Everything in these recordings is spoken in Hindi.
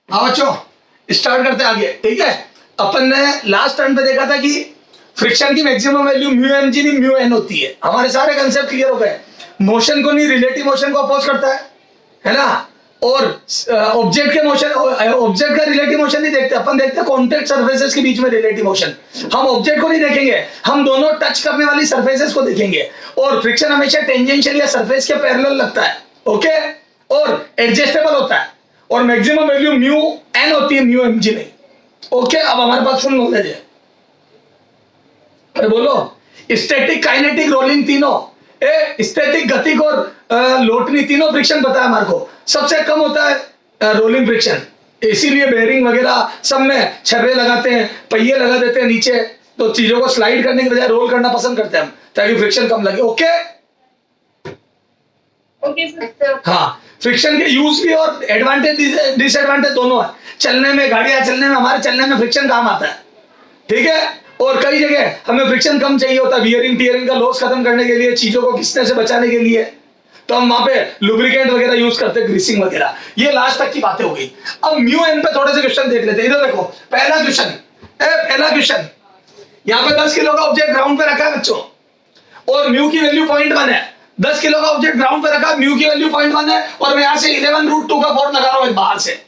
हाँ बच्चों, स्टार्ट करते आगे। ठीक है, अपन ने लास्ट टर्न पे देखा था कि फ्रिक्शन की maximum value mu M G नहीं म्यू एन होती है। हमारे सारे कंसेप्ट क्लियर हो गए। मोशन को नहीं, रिलेटिव मोशन को अपोज करता है ना। और ऑब्जेक्ट के मोशन, ऑब्जेक्ट का रिलेटिव मोशन नहीं देखते अपन, देखते हैं कॉन्टेक्ट सरफेसेस के बीच में रिलेटिव मोशन। हम ऑब्जेक्ट को नहीं देखेंगे, हम दोनों टच करने वाली सरफेसेस को देखेंगे। और फ्रिक्शन हमेशा टेंजेंशियल या सरफेस के पैरेलल लगता है। ओके, और एडजस्टेबल होता है। और मैक्सिमम वैल्यू म्यू एन होती है, म्यू एम जी नहीं। ओके, अब हमारे पास फुल नॉलेज है। अरे बोलो, स्टैटिक, काइनेटिक, रोलिंग तीनों, स्टैटिक गतिक और लोटनी तीनों फ्रिक्शन बताया हमारे को। सबसे कम होता है रोलिंग फ्रिक्शन, इसीलिए बेयरिंग वगैरह सब में छर्रे लगाते हैं, पहिए लगा देते हैं नीचे, तो चीजों को स्लाइड करने के बजाय रोल करना पसंद करते हैं हम, ताकि फ्रिक्शन कम लगे। ओके हाँ, फ्रिक्शन के यूज भी और एडवांटेज डिसएडवांटेज दोनों है। चलने में, गाड़ियां चलने में, हमारे चलने में फ्रिक्शन काम आता है। ठीक है, और कई जगह हमें फ्रिक्शन कम चाहिए होता है, वियरिंग टीयरिंग का लॉस खत्म करने के लिए, चीजों को घिसने से बचाने के लिए, तो हम वहां पे लुब्रिकेंट वगैरह यूज करते हैं, ग्रीसिंग वगैरह। ये लास्ट तक की बातें हो गई। अब म्यू एन पे थोड़े से क्वेश्चन देख लेते हैं। इधर देखो, पहला क्वेश्चन, यहाँ पे 10 किलो का ऑब्जेक्ट ग्राउंड पे रखा है बच्चों, और म्यू की वैल्यू 0.1 है। 10 किलो का ऑब्जेक्ट ग्राउंड पे रखा है, म्यू की वैल्यू 0.1 है, और मैं यहाँ से 11√2 का फोर्स लगा रहा हूँ बाहर से,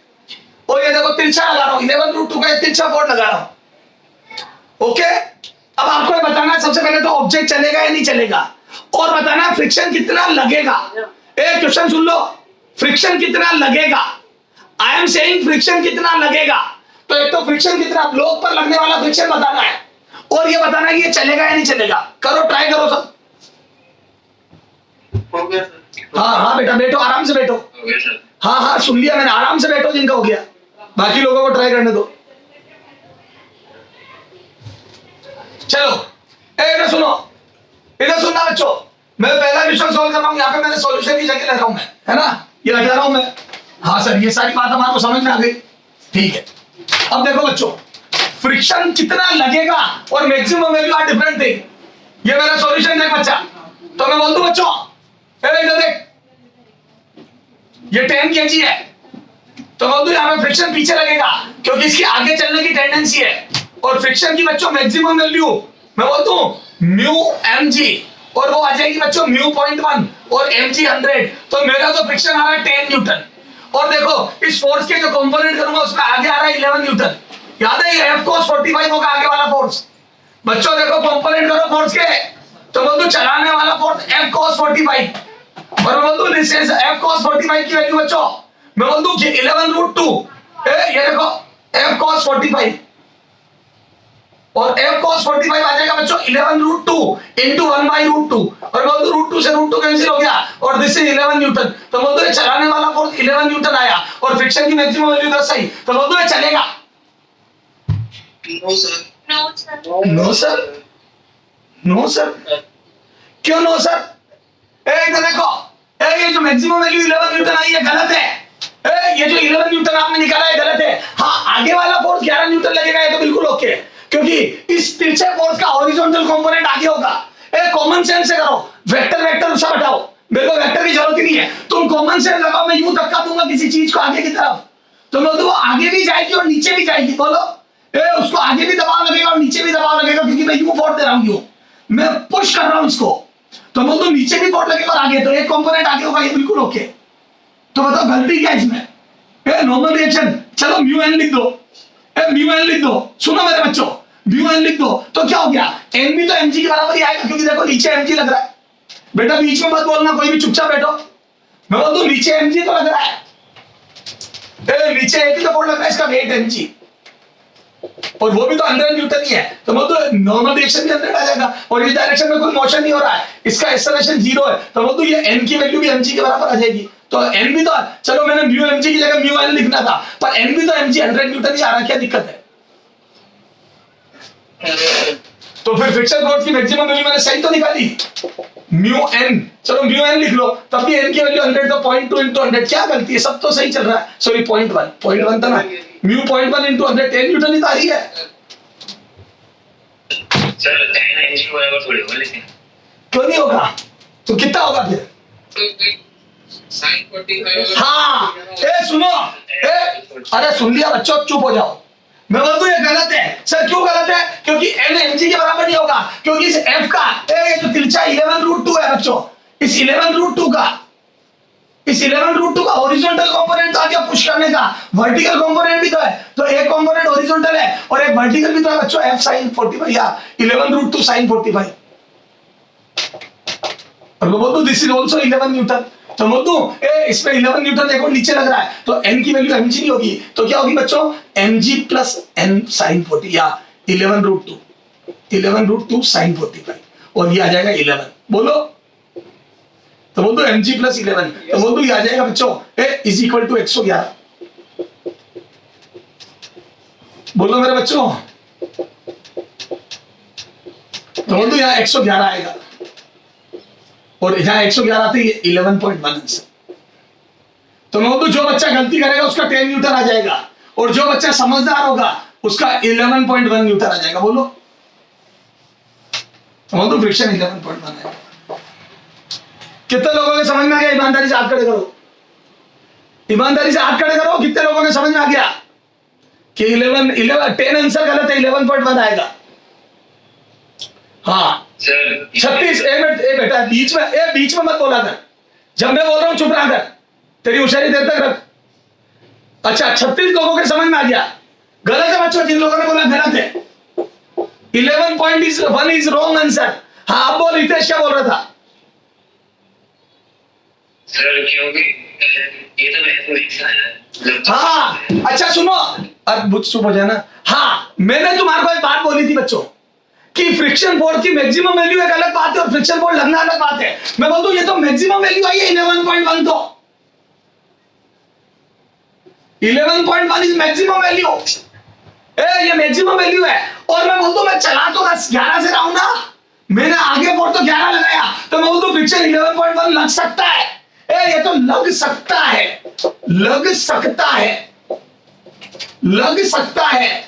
और ये देखो तिरछा लगा रहा हूँ, 11√2 का तिरछा फोर्स लगा रहा हूँ। ओके, अब आपको बताना है सबसे पहले तो ऑब्जेक्ट चलेगा या नहीं चलेगा, और बताना है फ्रिक्शन कितना लगेगा। एक क्वेश्चन सुन लो, फ्रिक्शन कितना लगेगा। आई एम सेइंग फ्रिक्शन कितना लगेगा। तो एक तो फ्रिक्शन कितना ब्लॉक पर लगने वाला फ्रिक्शन बताना है, और ये बताना है कि ये चलेगा या नहीं चलेगा। करो, ट्राई करो सब। हाँ हाँ बेटा, बैठो, आराम से बैठो। हाँ हाँ, सुन लिया मैंने, आराम से बैठो जिनका हो गया, बाकी लोगों को ट्राई करने दो। चलो, इधर सुनो, इधर सुनना बच्चों। मैं पहला क्वेश्चन सॉल्व कर रहा हूं, यहाँ पे मैंने सॉल्यूशन की जगह लिख रहा हूं मैं, है ना, ये लिख रहा हूं मैं। हाँ सर, ये सारी बात हमारे को समझ में आ गई। ठीक है, अब देखो बच्चों, फ्रिक्शन कितना लगेगा और maximum value are different thing. ये मेरा सॉल्यूशन है बच्चा, तो मैं बोल दूं बच्चों, इधर देख, ये 10 kg है, तो बोल दूं यहाँ पे फ्रिक्शन पीछे लगेगा, क्योंकि इसकी आगे चलने की टेंडेंसी है। और फ्रिक्शन की बच्चों मैक्सिमम वैल्यू मैं बोलता हूं म्यू एम जी, और वो आ जाएगी बच्चों म्यू 0.1 और एम जी 100। तो मेरा तो फ्रिक्शन आ रहा है 10 न्यूटन, और देखो इस फोर्स के जो कंपोनेंट करूंगा उसमें आगे आ रहा है 11 न्यूटन। याद है, ये एफ cos 45 होगा आगे वाला फोर्स। बच्चों देखो कंपोनेंट करो फोर्स के, तो बोल दो चलाने वाला फोर्स एफ cos 45, और मैं बोल दूं एफ cos 45 की वैल्यू बच्चों मैं बोल दूं 11√2। ये देखो एफ cos 45, और f cos 45 आ जाएगा बच्चों 11√2 into 1/√2, और बोल दो √2 से √2 कैंसिल हो गया, और दिस इज 11 न्यूटन। तो बोल दो चलाने वाला फोर्स 11 न्यूटन आया, और फ्रिक्शन की मैक्सिमम वैल्यू 10 आई, तो बोल दो चलेगा। No sir. No sir, no sir, क्यों नो सर? इधर देखो, ये जो मैक्सिमम वैल्यू 11 न्यूटन आई है गलत है। ये जो 11 न्यूटन आपने निकाला है गलत है। हाँ, आगे वाला फोर्स 11 न्यूटन लगेगा, ये तो बिल्कुल ओके है, क्योंकि इस तिरछे फोर्स का हॉरिजॉन्टल कंपोनेंट आगे होगा। कॉमन सेंस से करो, वेक्टर सब हटाओ, मेरे को वेक्टर की जरूरत ही नहीं है। तुम कॉमन सेंस लगाओ, मैं यूं धक्का दूंगा किसी चीज को आगे की तरफ, तो मैं वो आगे भी जाएगी और नीचे भी जाएगी। बोलो, उसको आगे भी दबाव लगेगा और नीचे भी दबाव लगेगा, क्योंकि मैं यूं फोर्स दे रहा हूं, यूं मैं पुश कर रहा हूं इसको, तो बोल दो नीचे भी फोर्स लगेगा और आगे, तो एक कंपोनेंट आगे होगा, ये बिल्कुल ओके। तो बताओ गलती क्या है इसमें? नॉर्मल रिएक्शन, चलो म्यू एन लिख दो, म्यू एन लिख दो, सुनो मेरे बच्चों, म्यू एन लिख दो, तो क्या हो गया, एन भी तो एम जी के बराबर ही आएगा, क्योंकि देखो नीचे एम जी लग रहा है। बेटा बीच में मत बोलना, कोई भी चुपचाप बैठो। मैं बोल दूं नीचे एम जी तो लग रहा है, नीचे एक ही तो फोर्स लग रहा है, इसका वेट एम जी, और वो भी तो 100 न्यूटन ही है, तो वो तो नॉर्मल रिएक्शन भी 100 आ जाएगा, और इस डायरेक्शन में कोई मोशन नहीं हो रहा है, इसका एक्सेलरेशन 0 है, तो वो तो ये n की वैल्यू भी mg के बराबर आ जाएगी। तो n भी तो, चलो मैंने म्यू mg की जगह म्यू n लिखना था, पर n भी तो mg 100 न्यूटन ही आ रहा है, क्या दिक्कत है? तो फिर फ्रिक्शन फोर्स की मैक्सिमम वैल्यू मैंने सही तो निकाली, म्यू n। चलो म्यू n लिख लो, तब भी n की वैल्यू 100, तो 0.2 into 100, क्या गलती है? सब तो सही चल रहा है। सॉरी 0.1 था ना, म्यू 0.1 into 100, 10 न्यूटन ही तो आ रही है। सर 10 एनजी बराबर थोड़ी होगा, लेकिन क्यों नहीं होगा? तो कितना होगा फिर? sin 45 हाँ, सुनो, अरे सुन लिया बच्चों, चुप हो जाओ। मैं बोल दूं ये गलत है। सर क्यों गलत है? क्योंकि n mg के बराबर नहीं होगा, क्योंकि इस f का ये जो तिरछा 11√2 है बच्चों, इस 11√2 का हॉरिजॉन्टल कंपोनेंट आ गया पुश करने का, वर्टिकल कंपोनेंट भी तो है। तो एक कंपोनेंट हॉरिजॉन्टल है और एक वर्टिकल भी तो है बच्चों, f sin 45 या 11√2 sin 45। और मैं बोल दूं दिस इज आल्सो 11 न्यूटन। तो बोल दूं इसमें 11 न्यूटन देखो नीचे लग रहा है, तो n की वैल्यू mg नहीं होगी, तो क्या होगी बच्चों? mg प्लस n sin 40 या 11√2 sin 45, और ये आ जाएगा 11। बोलो, तो बोल दो mg प्लस 11, तो बोल दो ये आ जाएगा बच्चों इज इक्वल टू 111। बोलो मेरे बच्चों, तो बोल दो यहाँ 111 आएगा, और यहाँ 111 आते ही 11.1 आंसर। तो मैं बोलूं जो बच्चा गलती करेगा उसका 10 न्यूटन आ जाएगा, और जो बच्चा समझदार होगा उसका 11.1 न्यूटन आ जाएगा। बोलो, तो फ्रिक्शन 11.1 आएगा। कितने लोगों के समझ में आ गया? ईमानदारी से हाथ खड़े करो, ईमानदारी से हाथ खड़े करो। कितने लोगों के समझ में आ गया कि 10 आंसर गलत है, 11.1 आएगा? हाँ 36। बेटा बीच में मत बोला कर, जब मैं बोल रहा हूं चुप रहा कर, तेरी होशियारी देर तक रख। अच्छा 36 लोगों के समझ में आ गया। गलत है बच्चों, जिन लोगों ने बोला गलत है। 11.1 इज रॉन्ग आंसर। हाँ अब बोल, हितेश क्या बोल रहा था? सर क्योंकि ये तो मैं हाँ अच्छा सुनो, अब चुप हो जाना। हाँ मैंने तुम्हारे को एक बात बोली थी बच्चों कि फ्रिक्शन फोर्स की मैक्सिमम वैल्यू एक अलग बात है और फ्रिक्शन फोर्स लगना अलग बात है। मैं बोलता हूं ये तो मैक्सिमम वैल्यू आई है 11.1, तो 11.1 इज मैक्सिमम वैल्यू। ये मैक्सिमम वैल्यू है, और मैं बोलता हूं मैं चला तो 11 से रहा हूं ना, मैंने आगे फोर्स तो 11 लगाया, तो मैं बोलता हूं फ्रिक्शन 11.1 लग सकता है। ये तो लग सकता है, लग सकता है, लग सकता है,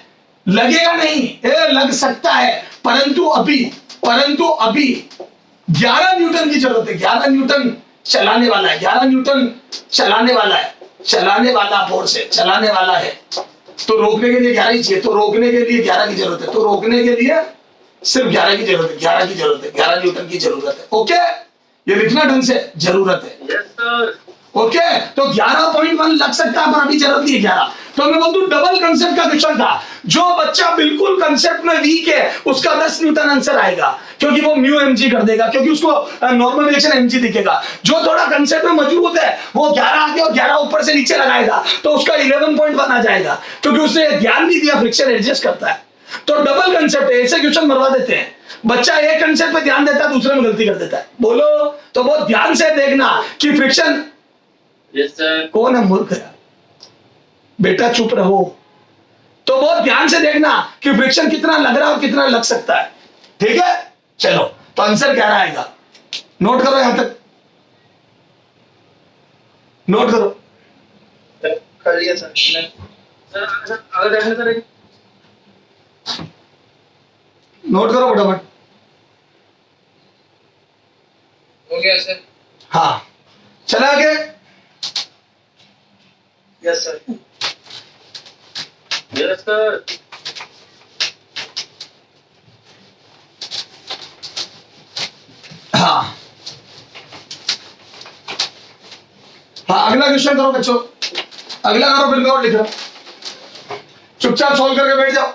लगेगा नहीं, लग सकता है। परंतु अभी 11 न्यूटन की जरूरत है। 11 न्यूटन चलाने वाला है, 11 न्यूटन चलाने वाला है, चलाने वाला फोर्स है, चलाने वाला है। तो रोकने के लिए 11 ही चाहिए, तो रोकने के लिए 11 की जरूरत है, तो रोकने के लिए सिर्फ 11 की जरूरत है, 11 की जरूरत है, 11 न्यूटन की जरूरत है। ओके, ये लिखना ढंग से, जरूरत है। Yes sir. ओके, तो 11.1 लग सकता है पर अभी जरूरत नहीं है 11। तो मैं बोलूं डबल कंसेप्ट का क्वेश्चन था। जो बच्चा बिल्कुल कंसेप्ट में वीक है उसका 10 न्यूटन आंसर आएगा, क्योंकि वो म्यू mg कर देगा, क्योंकि उसको नॉर्मल रिएक्शन mg दिखेगा। जो थोड़ा कंसेप्ट में मजबूत है वो 11 आगे और 11 ऊपर से नीचे लगाएगा, तो उसका 11.1 आ जाएगा, क्योंकि उसने ध्यान नहीं दिया फ्रिक्शन एडजस्ट करता है। तो डबल कंसेप्ट है, ऐसे क्वेश्चन मरवा देते हैं। बच्चा एक कंसेप्ट पे ध्यान देता है, दूसरे में गलती कर देता है। बोलो, तो बहुत ध्यान से देखना कि फ्रिक्शन। Yes sir. कौन है मूर्ख है? बेटा चुप रहो। तो बहुत ध्यान से देखना कि फ्रिक्शन कितना लग रहा है और कितना लग सकता है। ठीक है, चलो तो आंसर क्या आएगा, नोट करो, यहां तक नोट करो। कर लिया सर। सर आगे देखना सर। नोट करो फटाफट। हो गया सर। हाँ चला आगे। Yes sir. Yes sir. हाँ हाँ अगला क्वेश्चन करो बच्चों, अगला करो, फिर मैं और लिख रहा हूं। चुपचाप सॉल्व करके बैठ जाओ।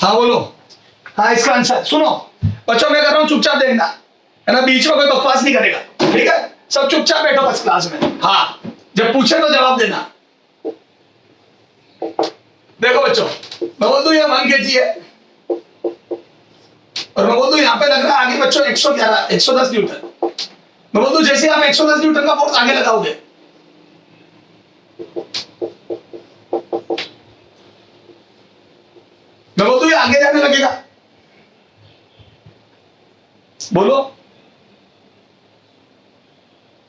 हाँ बोलो। हाँ इसका आंसर सुनो बच्चों, मैं कर रहा हूँ, चुपचाप देखना है ना, बीच में कोई बकवास नहीं करेगा, ठीक है? सब चुपचाप बैठो बस क्लास में। हाँ जब पूछे तो जवाब देना। देखो बच्चों, मैं बोल दूं ये 1 kg है और मैं बोल दूं यहाँ पे लग रहा है आगे बच्चों 111 110 न्यूटन। मैं बोल दूं जैसे आप 110 न्यूटन का फोर्स आगे लगाओगे, मैं बोल दूं ये आगे जाने लगेगा। बोलो।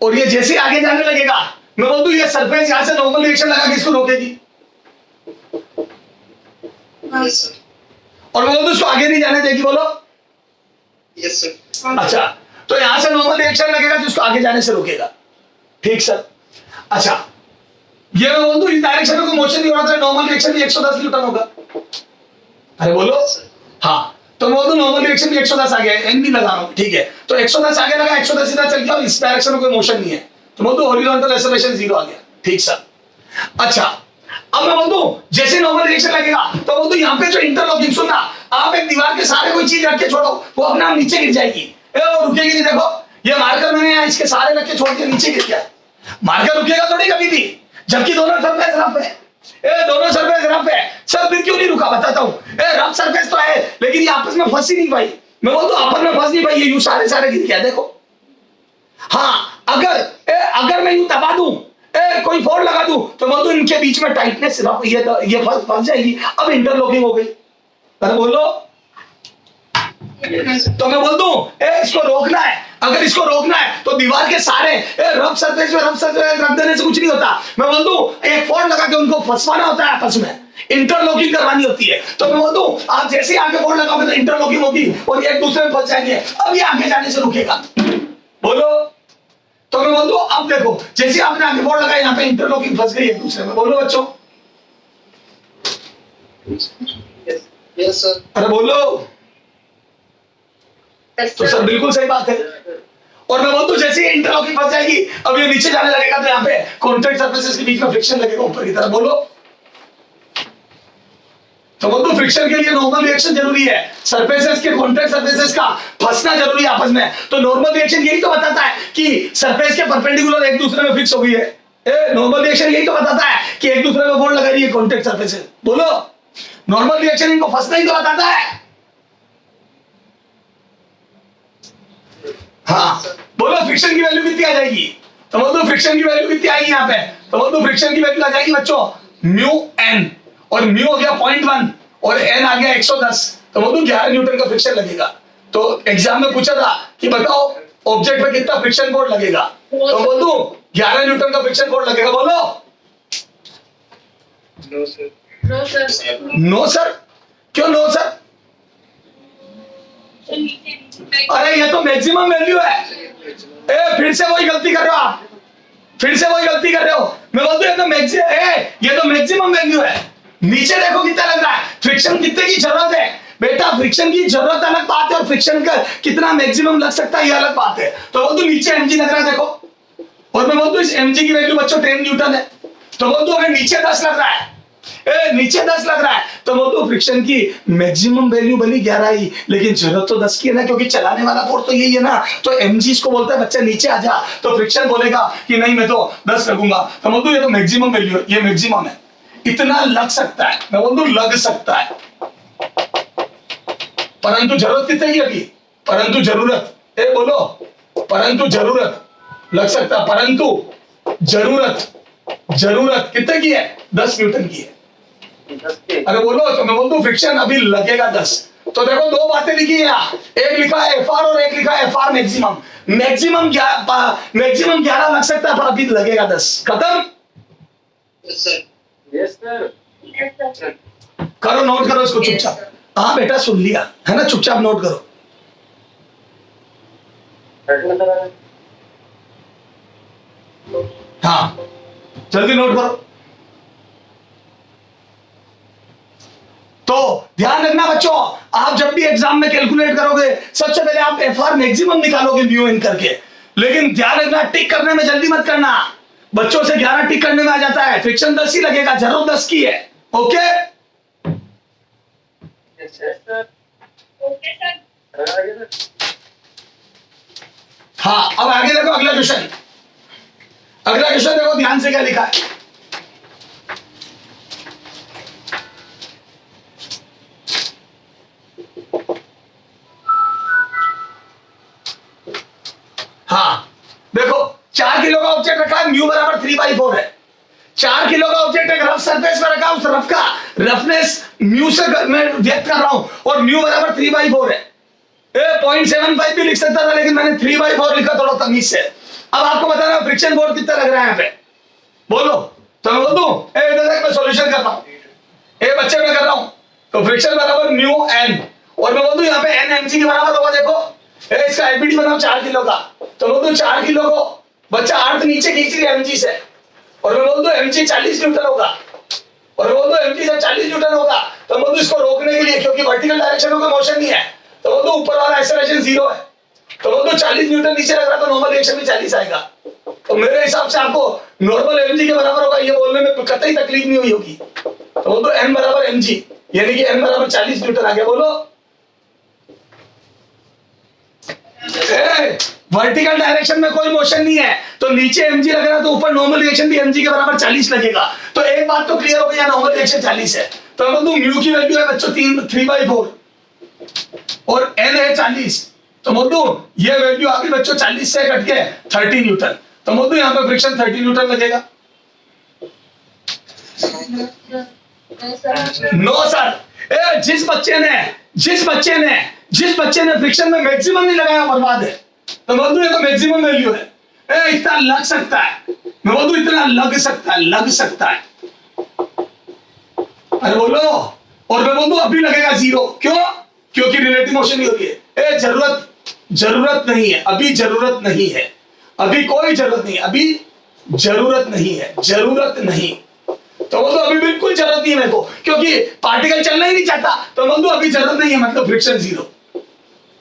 और ये जैसे आगे जाने लगेगा, मैं बोल दूं ये सरफेस यहां से नॉर्मल रिएक्शन लगा के इसको रोकेगी, यस सर। और मैं बोल दूं इसको आगे नहीं जाने देगी। बोलो। Yes sir. अच्छा, तो यहां से नॉर्मल रिएक्शन लगेगा जिसको आगे जाने से रोकेगा, ठीक सर? अच्छा, ये मैं बोल दूं इस डायरेक्शन में कोई मोशन नहीं हो रहा था, नॉर्मल रिएक्शन भी 110 न्यूटन होगा। अरे बोलो। हाँ, तो मैं बोल दूं नॉर्मल रिएक्शन भी 110 आ गया, एन भी लगा रहा हूं, ठीक है? तो 110 आगे लगा, 110 सीधा चल गया और इस डायरेक्शन में कोई मोशन नहीं है, तो बोल दूं हॉरिजॉन्टल एक्सेलरेशन 0 आ गया, ठीक सर? अच्छा, अब मैं बोल दूं जैसे नॉर्मल रिएक्शन लगेगा तो बोल दूं यहाँ पे जो इंटरलॉकिंग, सुनना, आप एक दीवार के सारे कोई चीज रख के छोड़ो, वो अपने आप नीचे गिर जाएगी। वो रुकेगी नहीं। देखो ये मार्कर मैंने यहाँ इसके सारे रख के छोड़ के नीचे गिर गया, मार्कर रुकेगा थोड़ी कभी भी, जबकि दोनों सरफेस रफ है। दोनों सरफेस रफ है सर, फिर क्यों नहीं रुका बताता हूँ। रफ सरफेस तो है लेकिन ये आपस में फंस ही नहीं पाई। मैं बोल दूं आपस में फंस नहीं पाई, ये यूं सारे गिर गया। देखो हाँ, अगर मैं यूं दबा दूं, कोई फोड़ लगा दूं, तो बोल दूं इनके बीच में टाइटनेस ये फंस जाएगी। अब इंटरलॉकिंग हो गई। अरे बोलो। तो मैं बोल दूं इसको रोकना है, अगर इसको रोकना है तो दीवार के सारे रफ सरफेस रख देने से कुछ नहीं होता। मैं बोल दूं एक फोड़ लगा के उनको फंसवाना होता है, आपस में इंटरलॉकिंग करवानी होती है। तो मैं बोल दूं आप जैसे ही आगे फोड़ लगाओगे तो इंटरलॉकिंग होगी और ये एक दूसरे में फंस जाएंगे, अब ये आगे जाने से रुकेगा। बोलो। तो मैं बोल दूं अब देखो जैसे आपने आगे फोड़ लगाया, यहाँ पे इंटरलॉकिंग फंस गई एक दूसरे में। बोलो बच्चों। Yes sir. अरे बोलो। तो सर बिल्कुल सही बात है। और मैं बोलूं जैसे ही इंटरलॉकिंग फंस जाएगी, अब ये नीचे जाने लगेगा तो यहाँ पे कॉन्टैक्ट सरफेसेस के बीच में फ्रिक्शन लगेगा ऊपर की तरफ। बोलो। तो बोलूं फ्रिक्शन के लिए नॉर्मल रिएक्शन जरूरी है, सरफेसेस के कॉन्टैक्ट सरफेसेस का फंसना जरूरी है आपस में। तो नॉर्मल रिएक्शन यही तो बताता है कि सरफेस के परपेंडिकुलर एक दूसरे में फिक्स हो गई है। नॉर्मल रिएक्शन यही तो बताता है कि एक दूसरे में फोड़ लगा रही है कॉन्टैक्ट सरफेसेस। बोलो। नॉर्मल रिएक्शन इनको फंसना ही तो बताता है। हाँ बोलो फ्रिक्शन की वैल्यू कितनी आ जाएगी? तो बोल दो फ्रिक्शन की वैल्यू कितनी आएगी यहाँ पे? तो बोल दो फ्रिक्शन की वैल्यू आ जाएगी बच्चों म्यू एन, और म्यू हो गया 0.1 और एन आ गया 110। तो बोल दो 11 न्यूटन का फ्रिक्शन लगेगा। तो एग्जाम में पूछा था कि बताओ ऑब्जेक्ट पे कितना फ्रिक्शन फोर्स लगेगा, तो बोल दो 11 न्यूटन का फ्रिक्शन फोर्स लगेगा। बोलो। No sir. No sir. No sir? क्यों नो सर? अरे ये तो मैक्सिमम वैल्यू है। फिर से वही गलती कर रहे हो आप, फिर से वही गलती कर रहे हो। मैं बोलता हूँ ये तो मैक्सिमम वैल्यू है। नीचे देखो कितना लग रहा है, फ्रिक्शन कितने की जरूरत है बेटा। फ्रिक्शन की जरूरत अलग बात है और फ्रिक्शन का कितना मैक्सिमम लग सकता है ये अलग बात है। तो बोल दो नीचे mg लग रहा है देखो, और मैं बोल दूं इस mg की वैल्यू बच्चों 10 न्यूटन है। तो बोल दो अगर नीचे 10 लग रहा है, नीचे 10 लग रहा है, तो वो तो फ्रिक्शन की मैक्सिमम वैल्यू बनी 11 ही, लेकिन जरूरत तो 10 की है ना, क्योंकि चलाने वाला फोर्स तो यही है ना। तो mg इसको बोलता है बच्चा नीचे आ जा, तो फ्रिक्शन बोलेगा कि नहीं मैं तो 10 लगूंगा। तो बोल दूं ये तो मैक्सिमम वैल्यू है, ये मैक्सिमम है, इतना लग सकता है। मैं बोल दूं लग सकता है, परंतु जरूरत कितनी है अभी? परंतु जरूरत बोलो, परंतु जरूरत लग सकता है, परंतु जरूरत कितने की है? 10 न्यूटन की है। अरे बोलो। तो मैं बोल दूं फ्रिक्शन अभी लगेगा 10। तो देखो दो बातें लिखी है यहाँ, एक लिखा है एफ आर और एक लिखा है एफ आर मैक्सिमम। मैक्सिमम 11 लग सकता है पर अभी लगेगा 10। खत्म। Yes sir. Yes sir. करो, नोट करो इसको चुपचाप। हाँ बेटा सुन लिया है ना, चुपचाप नोट करो। हाँ जल्दी नोट करो। तो ध्यान रखना बच्चों, आप जब भी एग्जाम में कैलकुलेट करोगे सबसे पहले आप एफ आर मैक्सिमम निकालोगे म्यू एन करके, लेकिन ध्यान रखना टिक करने में जल्दी मत करना। बच्चों से 11 टिक करने में आ जाता है, फ्रिक्शन 10 ही लगेगा, जरूरत 10 की है। Okay yes sir okay sir. आगे सर हाँ, अब आगे देखो अगला क्वेश्चन। अगला क्वेश्चन देखो ध्यान से क्या लिखा है। हाँ देखो 4 किलो का ऑब्जेक्ट रखा है, म्यू बराबर 3/4 है। 4 किलो का ऑब्जेक्ट एक रफ सरफेस में रखा, उस रफ का रफनेस म्यू से मैं व्यक्त कर रहा हूं, और म्यू बराबर 3/4 है। 0.75 भी लिख सकता था, लेकिन मैंने 3/4 लिखा थोड़ा तमीज से। अब आपको बताना फ्रिक्शन फोर्स कितना लग रहा है यहाँ पे, बोलो। तो मैं बोल दूं, इधर देख मैं सॉल्यूशन कर रहा हूं, बच्चे में कर रहा हूं। तो फ्रिक्शन बराबर म्यू एन, और मैं बोल दूं यहाँ पे एन एमजी के बराबर होगा। देखो इसका एलपीडी बनाओ 4 किलो का, तो बोल दूं 4 किलो को बच्चा अर्थ नीचे खींच रही है एमजी से, और मैं बोल दूं एमजी 40 न्यूटन होगा, और मैं बोल दूं एमजी जब 40 न्यूटन होगा तो बोल दूं इसको रोकने के लिए, क्योंकि वर्टिकल डायरेक्शन में कोई मोशन नहीं है, तो बोल दूं ऊपर वाला एक्सेलरेशन 0 है, तो बोल दूं 40 न्यूटन नीचे लग रहा तो नॉर्मल रिएक्शन भी 40 आएगा। तो मेरे हिसाब से आपको नॉर्मल एमजी के बराबर होगा, ये बोलने में कतई तकलीफ नहीं हुई होगी। तो बोल दो एन बराबर एमजी, यानी कि एन बराबर 40 न्यूटन आ गया। बोलो वर्टिकल डायरेक्शन में कोई मोशन नहीं है, तो नीचे एमजी लग रहा है, तो ऊपर नॉर्मल रिएक्शन भी एमजी के बराबर 40 लगेगा। तो एक बात तो क्लियर हो गई, नॉर्मल रिएक्शन 40 है। तो मैं बोल म्यू की वैल्यू है बच्चों 3/4 और एन है 40, तो बोल दूं ये वैल्यू आ गई बच्चों 40 से कट के 30 न्यूटन। तो बोल दूं यहाँ पे फ्रिक्शन 30 न्यूटन लगेगा। नो सर, जिस बच्चे ने फ्रिक्शन में मैक्सिमम नहीं लगाया बर्बाद है। तो बोल दूं ये तो मैक्सिमम वैल्यू है। इतना लग सकता है, मैं बोल दूं इतना लग सकता है। अरे बोलो, और मैं बोल दूं अभी लगेगा 0, क्यों? क्योंकि रिलेटिव मोशन नहीं हो रही है। जरूरत नहीं है, अभी जरूरत नहीं है, अभी कोई जरूरत नहीं है, अभी जरूरत नहीं। तो बोल दो अभी बिल्कुल जरूरत नहीं है मेरे को, क्योंकि पार्टिकल चलना ही नहीं चाहता। तो बोल दो अभी जरूरत नहीं है, मतलब फ्रिक्शन 0,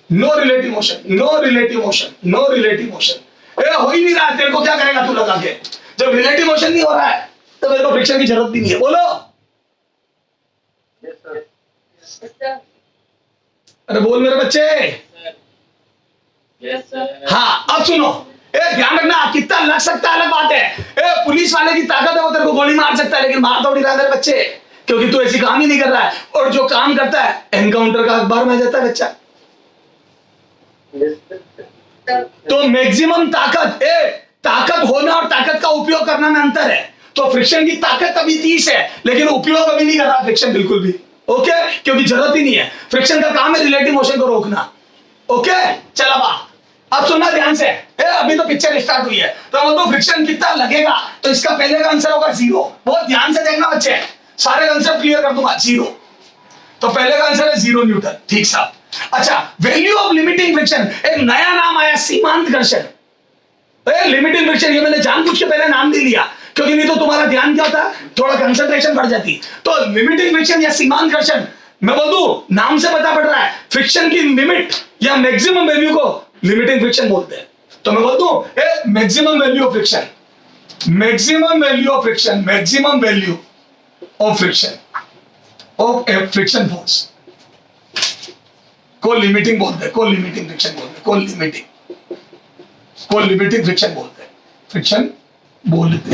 नो रिलेटिव मोशन। हो ही नहीं रहा, तेरे को क्या करेगा तू लगा के? जब रिलेटिव मोशन नहीं हो रहा है तो मेरे को फ्रिक्शन की जरूरत भी नहीं है। बोलो यस सर अरे बोल मेरे बच्चे। यस सर हाँ अब सुनो, ध्यान रखना, कितना लग सकता है अलग बात है। पुलिस वाले की ताकत है, वो तेरे को गोली मार सकता है, लेकिन मार थोड़ी रहा है मेरे बच्चे, क्योंकि तू ऐसी काम ही नहीं कर रहा है। और जो काम करता है एनकाउंटर का अखबार में जाता है बच्चा। तो मैक्सिमम ताकत होना और ताकत का उपयोग करना में अंतर है। तो फ्रिक्शन की ताकत अभी 30 है, लेकिन उपयोग अभी नहीं कर रहा फ्रिक्शन बिल्कुल भी। ओके, क्योंकि जरूरत ही नहीं है। फ्रिक्शन का काम है रिलेटिव मोशन को रोकना। ओके चला बा, अब सुनना ध्यान से। अभी तो पिक्चर स्टार्ट हुई है, तो हम तो फ्रिक्शन कितना लगेगा, तो इसका पहले का आंसर होगा 0। बहुत ध्यान से देखना बच्चे, सारे आंसर क्लियर कर दूंगा। 0, तो पहले का आंसर है 0 न्यूटन। ठीक साहब। अच्छा, वैल्यू ऑफ लिमिटिंग फ्रिक्शन, एक नया नाम आया, सीमांत घर्षण। लिमिटिंग फ्रिक्शन, ये मैंने जानबूझ के पहले नाम दे लिया, क्योंकि नहीं तो तुम्हारा ध्यान क्या होता, थोड़ा कंसंट्रेशन बढ़ जाती। तो लिमिटिंग फ्रिक्शन या सीमांत घर्षण, मैं बोल दूं नाम से पता पड़ रहा है, फ्रिक्शन की लिमिट या मैक्सिमम वैल्यू को लिमिटिंग फ्रिक्शन बोलते हैं। तो मैं बोल दूं maximum value of friction of friction force को लिमिटिंग बोलते हैं, को लिमिटिंग फ्रिक्शन बोलते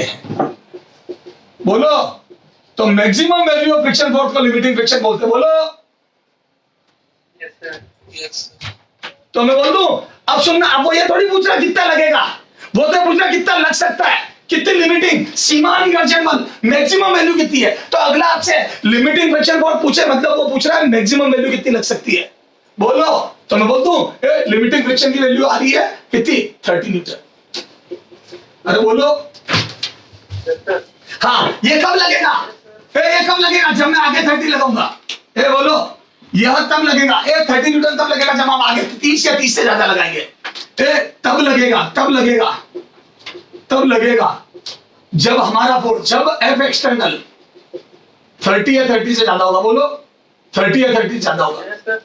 हैं। बोलो, तो maximum value of friction force को लिमिटिंग फ्रिक्शन बोलते हैं। बोलो यस सर Yes, sir. तो मैं बोल दूं, अब सुनना, अब वो ये थोड़ी पूछ रहा कितना लगेगा, वो तो पूछ रहा कितना लग सकता है, कितनी लिमिटिंग सीमांत घर्षण बल, मैक्सिमम वैल्यू कितनी है। तो अगला आपसे लिमिटिंग फ्रिक्शन फोर्स पूछे, मतलब वो पूछ रहा है मैक्सिमम वैल्यू कितनी लग सकती है। बोलो, तो मैं बोल दूं लिमिटिंग फ्रिक्शन की वैल्यू आ रही है कितनी, 30 न्यूटन। अरे बोलो। हाँ, ये कब लगेगा, जब मैं आगे 30 लगाऊंगा। बोलो, यह तब लगेगा 30 न्यूटन तब लगेगा जब हम आगे 30 या 30 से ज्यादा लगाएंगे। तब लगेगा जब हमारा फोर्स, जब एफ एक्सटर्नल 30 या 30 से ज्यादा होगा। बोलो 30 या 30 से ज्यादा होगा,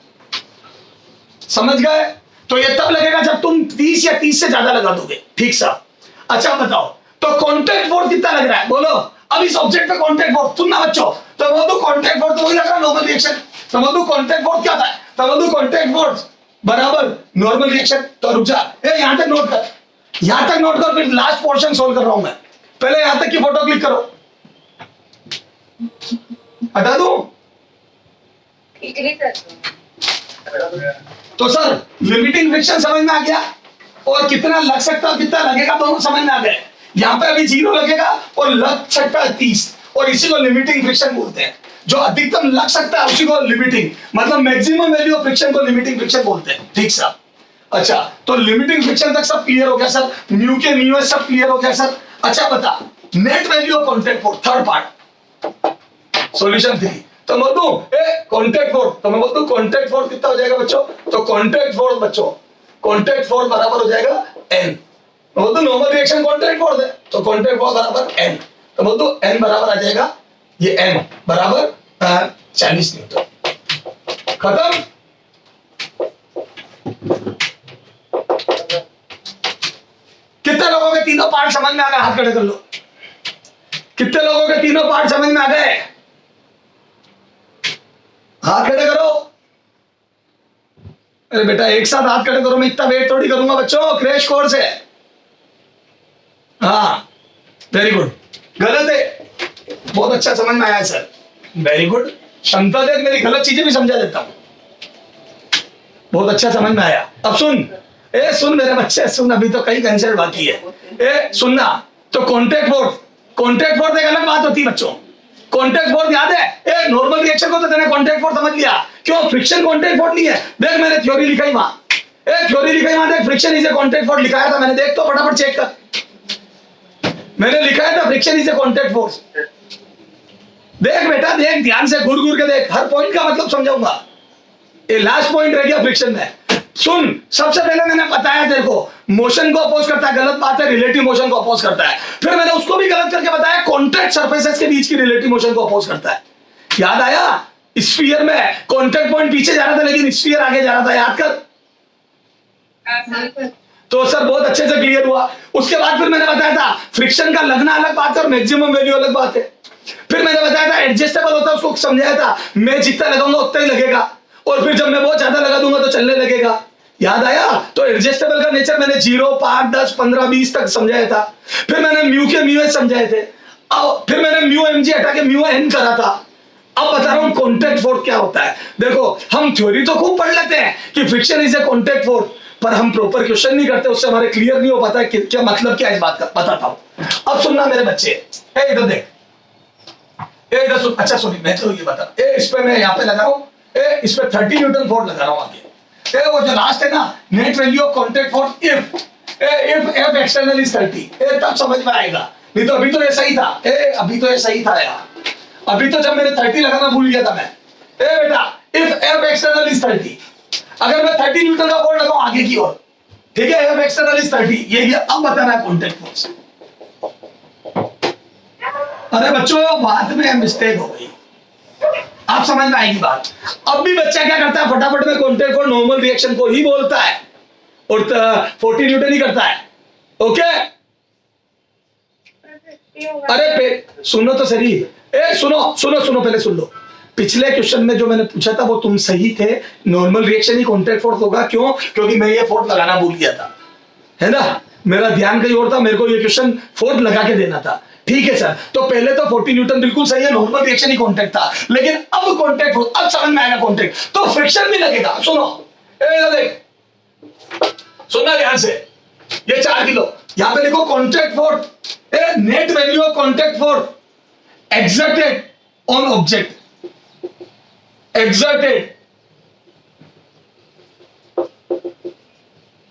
समझ गए? तो ये तब लगेगा जब तुम 30 या 30 से ज्यादा लगा दोगे। ठीक सा। अच्छा बताओ, तो कॉन्टैक्ट फोर्स कितना लग रहा है? बोलो, अब इस ऑब्जेक्ट पे कांटेक्ट फोर्स सुनना बच्चों, तो बोल दो कांटेक्ट फोर्स तो वही लग रहा नॉर्मल रिएक्शन, तो बोल दो कांटेक्ट फोर्स क्या था, तो बोल दो कांटेक्ट फोर्स बराबर नॉर्मल रिएक्शन। तो रुक जा, ए यहां तक नोट कर, यहां तक नोट कर, फिर लास्ट पोर्शन सोल्व कर रहा हूं मैं, पहले यहां तक की फोटो क्लिक करो, हटा दूं? ठीक नहीं सर। तो सर लिमिटिंग फ्रिक्शन समझ में आ गया, और कितना लग सकता है कितना लगेगा दोनों समझ में आ गए। यहाँ पे अभी 0 लगेगा और लग सकता है 30, और इसी को लिमिटिंग फ्रिक्शन बोलते हैं। जो अधिकतम लग सकता है उसी को लिमिटिंग, मतलब मैक्सिमम वैल्यू ऑफ फ्रिक्शन को लिमिटिंग फ्रिक्शन बोलते हैं। ठीक सर, अच्छा तो लिमिटिंग फ्रिक्शन तक सब क्लियर हो गया सर, म्यू के म्यू एस सब क्लियर हो गया सर। अच्छा बता net value of contact force, third part solution 3। तो मैं बोलूं कांटेक्ट फोर्स, तो मैं बोलता हूं कांटेक्ट फोर्स कितना हो जाएगा बच्चों, तो कांटेक्ट फोर्स बच्चों, कांटेक्ट फोर्स बराबर हो जाएगा n। मैं बोलता हूं नॉर्मल रिएक्शन कांटेक्ट फोर्स है, तो कांटेक्ट फोर्स बराबर n, तो बोलता हूं n बराबर आ जाएगा ये n बराबर 40 न्यूटन। खत्म। कितने लोगों के तीनों पार्ट समझ में आ गए, हाथ खड़े कर लो। कितने लोगों के तीनों पार्ट समझ में आ गए, हाथ खड़े करो। अरे बेटा एक साथ हाथ खड़े करो, मैं इतना वेट थोड़ी करूंगा बच्चों, क्रैश कोर्स है। हाँ वेरी गुड, गलत है, बहुत अच्छा समझ में आया सर, वेरी गुड। क्षमता देख मेरी गलत चीजें भी समझा देता हूं, बहुत अच्छा समझ में आया। अब सुन, ए सुन मेरे बच्चे सुन, अभी तो कई कंसेप्ट बाकी है। ए सुनना, तो कांटेक्ट फोर्स एक अलग बात होती है बच्चों। कांटेक्ट फोर्स याद है, ए नॉर्मल रिएक्शन को तो तूने कांटेक्ट फोर्स समझ लिया, क्यों फ्रिक्शन कांटेक्ट फोर्स नहीं है। देख मैंने थ्योरी लिखाई वहां, थ्योरी लिखाई वहां, देख friction is a contact force लिखाया था मैंने, देख तो फटाफट चेक कर, मैंने लिखाया था friction is a contact force. देख बेटा देख, ध्यान से घूर घूर के देख, हर पॉइंट का मतलब समझाऊंगा। ये लास्ट पॉइंट रह गया फ्रिक्शन में। सुन, सबसे पहले मैंने बताया तेरे को मोशन को अपोज करता है, गलत बात है, रिलेटिव मोशन को अपोज करता है। फिर मैंने उसको भी गलत करके बताया, कॉन्टैक्ट सरफेसेस के बीच की रिलेटिव मोशन को अपोज करता है। याद आया, स्फीयर में कॉन्टैक्ट पॉइंट पीछे जा रहा था लेकिन स्फीयर आगे जा रहा था, याद कर। तो सर बहुत अच्छे से क्लियर हुआ। उसके बाद फिर मैंने बताया था फ्रिक्शन का लगना अलग बात है और मैक्सिमम वैल्यू अलग बात है। फिर मैंने बताया था एडजस्टेबल होता है, उसको समझाया था मैं जितना लगाऊंगा उतना ही लगेगा, और फिर जब मैं बहुत ज्यादा लगा दूंगा तो चलने लगेगा। याद आया, तो एडजस्टेबल का नेचर मैंने 0, 5, 10, 15, 20 तक समझाया था। फिर मैंने म्यू के म्यू एस समझाए थे, और फिर मैंने म्यू एम जी हटा के म्यू एन करा था। अब बता रहा हूं कॉन्टैक्ट फोर्स क्या होता है। देखो हम थ्योरी तो खूब पढ़ लेते हैं कि friction is a contact force, पर हम प्रॉपर क्वेश्चन नहीं करते, उससे हमारे क्लियर नहीं हो पाता है क्या मतलब क्या इस बात का। बताता हूं, अब सुनना मेरे बच्चे, इधर देख, इधर सुन, अच्छा सुनिए मैं तो ये बता, इस पे मैं यहाँ पे लगा रहा हूँ, इस पे 30 न्यूटन फोर्स लगा रहा हूँ आगे। वो जो लास्ट है ना, net value of contact force if F external is 30, तब समझ में आएगा। नहीं तो अभी तो ये सही था, अभी तो ये सही था यार, अभी तो जब मैंने 30 लगाना भूल गया था मैं। बेटा इफ एफ एक्सटर्नल इज 30, अगर मैं 30 न्यूटन का फोर्स लगाऊं आगे की ओर, ठीक है, एफ एक्सटर्नल इज 30, ये अब बताना है कॉन्टैक्ट फोर्स। अरे बच्चों बात में मिस्टेक हो गई, आप समझ में आएगी बात। अब भी बच्चा क्या करता है, फटाफट में कॉन्टैक्ट फोर्स नॉर्मल रिएक्शन को ही बोलता है और 40 न्यूटन ही करता है। ओके, अरे सुनो तो सही, सुनो सुनो सुनो, पहले सुन लो। पिछले क्वेश्चन में जो मैंने पूछा था वो तुम सही थे, नॉर्मल रिएक्शन ही कॉन्टैक्ट फोर्स होगा। क्यों? क्योंकि मैं ये फोर्स लगाना भूल गया था, है ना, मेरा ध्यान कहीं और था, मेरे को ये क्वेश्चन फोर्स लगा के देना था। ठीक है सर, तो पहले तो 40 न्यूटन बिल्कुल सही है, नॉर्मल रिएक्शन ही कॉन्टैक्ट था, लेकिन अब कॉन्टैक्ट फोर्स, अब समझ में आएगा कॉन्टैक्ट, तो फ्रिक्शन भी लगेगा। सुनो देख, सुनना ध्यान से, ये 4 किलो यहां पे लिखो contact force, net value of contact force exerted on object,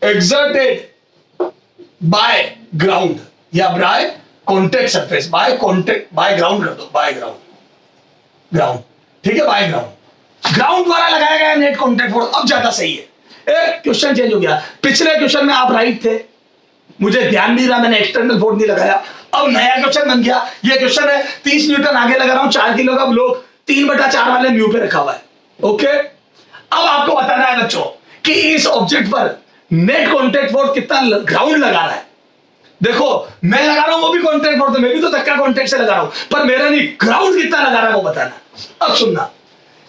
exerted by ground या by contact surface, by ground कर दो, by ground, ठीक है, by ground द्वारा लगाया गया नेट कॉन्टैक्ट फोर्स। अब ज्यादा सही है। एक क्वेश्चन चेंज हो गया, पिछले क्वेश्चन में आप राइट थे, मुझे ध्यान नहीं रहा, मैंने एक्सटर्नल फोर्स नहीं लगाया। अब नया क्वेश्चन बन गया, ये क्वेश्चन है 30 न्यूटन आगे लगा रहा हूं, 4 किलो का ब्लॉक 3/4 वाले म्यू पे रखा हुआ है। ओके, अब आपको बताना है बच्चों कि इस ऑब्जेक्ट पर नेट कॉन्टैक्ट फोर्स कितना ग्राउंड लगा रहा है। देखो मैं लगा रहा हूं वो भी कॉन्टैक्ट फोर्स है, मैं भी तो धक्का कॉन्टैक्ट से लगा रहा हूं, पर मेरा नहीं, ग्राउंड कितना लगा रहा है वो बताना। अब सुनना,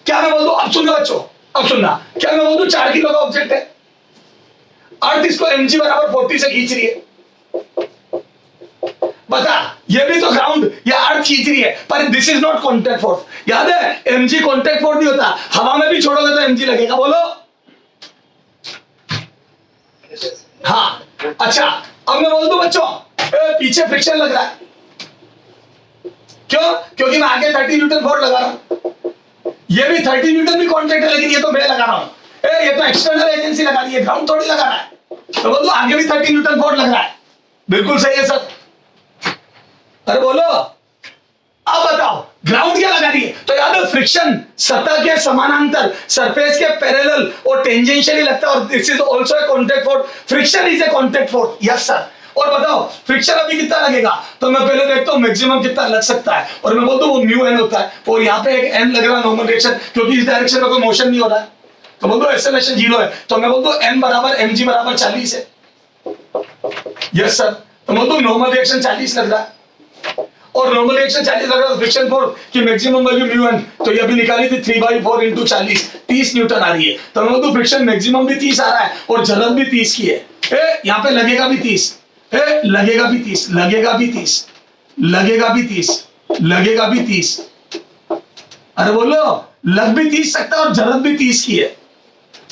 क्या मैं बोल दूं, अब सुनो बच्चों, अब सुनना, क्या मैं बोल दूं 4 किलो का ऑब्जेक्ट है, अर्थ इसको mg बराबर 40 से खींच रही है, बता, ये भी तो ग्राउंड या अर्थ खींच रही है, पर this is not contact force. याद है mg कॉन्टैक्ट फोर्स नहीं होता, हवा में भी छोड़ोगे तो mg लगेगा, बोलो। हाँ अच्छा, अब मैं बोल दूं बच्चों पीछे फ्रिक्शन लग रहा है, क्यों? क्योंकि मैं आगे 30 न्यूटन फोर्स लगा रहा हूं, ये भी 30 न्यूटन भी कॉन्टैक्ट है, लेकिन ये तो मैं लगा रहा हूं, ये तो एक्सटर्नल एजेंसी लगा रही है, ग्राउंड थोड़ी लगा रहा है, तो बोल दो आगे भी 30 न्यूटन फोर्स लग रहा है, बिल्कुल सही है सर। अरे बोलो, अब बताओ ग्राउंड क्या लगा रही है, तो याद है फ्रिक्शन सतह के समानांतर, सरफेस के पैरेलल और टेंजेंशियली लगता है, और this is also a contact force, friction is a contact force, yes sir. और बताओ फ्रिक्शन अभी कितना लगेगा, तो मैं पहले देखता हूं मैक्सिमम कितना लग सकता है, और मैं बोलता हूं वो म्यू एन होता है, और यहाँ पे एक एन लग रहा है नॉर्मल डायरेक्शन, क्योंकि इस डायरेक्शन में कोई मोशन नहीं हो रहा है, तो बोल दो एक्सेलरेशन 0 है, तो मैं बोल दो एन बराबर mg बराबर 40 है, यस सर। तो बोल दो नॉर्मल डायरेक्शन 40 लग रहा है, और नॉर्मल रिएक्शन 40 लग रहा है, फ्रिक्शन फोर्स की मैक्सिमम वैल्यू म्यू एन, तो ये अभी निकाली थी 3/4 × 40 30 न्यूटन आ रही है, तो मैं बोलूं फ्रिक्शन मैक्सिमम भी 30 आ रहा है और जलन भी 30 की है, यहाँ पे लगेगा भी 30, लगेगा भी 30, लगेगा भी 30, लगेगा भी 30, लगेगा भी 30, अरे बोलो लग भी 30 सकता है और जलन भी 30 की है,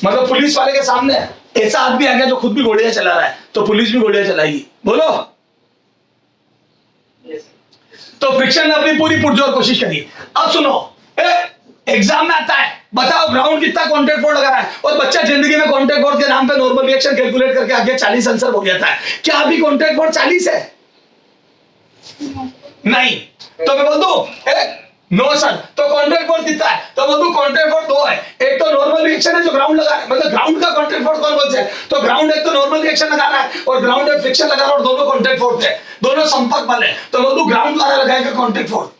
मतलब पुलिस वाले के सामने ऐसा आदमी आ गया जो खुद भी घोड़ियां चला रहा है, तो पुलिस भी घोड़ियां चलाएगी, बोलो। तो फ्रिक्शन ने अपनी पूरी पुरजोर कोशिश करी। अब सुनो, एग्जाम में आता है, बताओ ग्राउंड कितना कांटेक्ट फोर्स लगा रहा है, और बच्चा जिंदगी में कांटेक्ट फोर्स के नाम पे नॉर्मल रिएक्शन कैलकुलेट करके आगे 40 आंसर हो जाता है, क्या अभी कांटेक्ट फोर्स 40 है? नहीं, तो मैं बोल दूं नो सर, तो कांटेक्ट फोर्स कितना है, तो बोल दूं कांटेक्ट फोर्स 2 है, एक तो नॉर्मल रिएक्शन है जो ग्राउंड लगा रहा है, मतलब ग्राउंड का कांटेक्ट फोर्स कौन से है, तो ग्राउंड एक तो नॉर्मल रिएक्शन लगा रहा है और ग्राउंड एक फ्रिक्शन लगा रहा है, और दोनों कांटेक्ट फोर्स है, दोनों संपर्क बल है, तो बोल दूं ग्राउंड द्वारा लगाएगा कांटेक्ट फोर्स,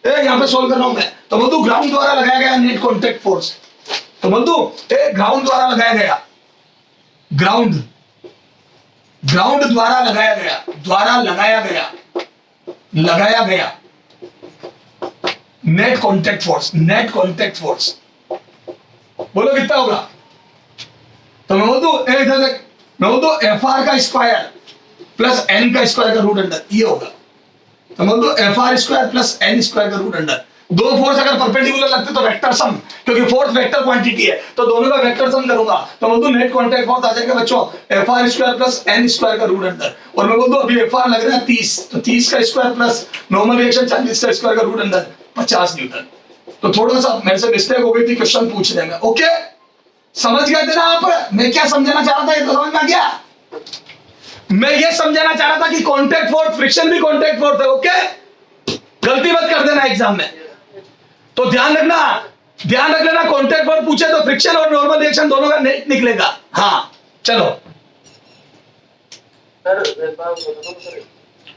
यहाँ पे सोल्व कर रहा हूं मैं, तो बोल दूं ग्राउंड द्वारा लगाया गया नेट कांटेक्ट फोर्स, तो बोल दूं ग्राउंड द्वारा लगाया गया, ग्राउंड ग्राउंड द्वारा लगाया गया, द्वारा लगाया गया, लगाया गया net contact force, net contact force, बोलो कितना होगा, तो मैं बोल दूं इधर देख, मैं बोल दूं FR का स्क्वायर प्लस n का स्क्वायर का रूट अंडर, ये होगा, तो मैं बोल दूं FR square plus n square का रूट अंडर, दो फोर्स अगर परपेंडिकुलर लगते तो वेक्टर सम, क्योंकि फोर्स वेक्टर क्वांटिटी है, तो दोनों का वेक्टर सम करूंगा, तो बोल दूं नेट कांटेक्ट फोर्स आ जाएगा बच्चों FR square plus n square का रूट अंडर, और मैं बोल दूं अभी FR लग रहा है 30, तो 30 का स्क्वायर प्लस नॉर्मल रिएक्शन 40 का स्क्वायर का रूट अंडर 50 न्यूटन, तो थोड़ा सा मेरे से मिस्टेक हो गई थी क्वेश्चन पूछने में, ओके समझ गए थे ना आप, मैं क्या समझाना चाह रहा था ये तो समझ में आ गया, मैं ये समझाना चाह रहा था कि कांटेक्ट फोर्स फ्रिक्शन भी कांटेक्ट फोर्स है, ओके गलती मत कर देना एग्जाम में, तो ध्यान रखना कांटेक्ट फोर्स पूछे तो फ्रिक्शन और नॉर्मल रिएक्शन दोनों का नेट निकलेगा। हाँ चलो,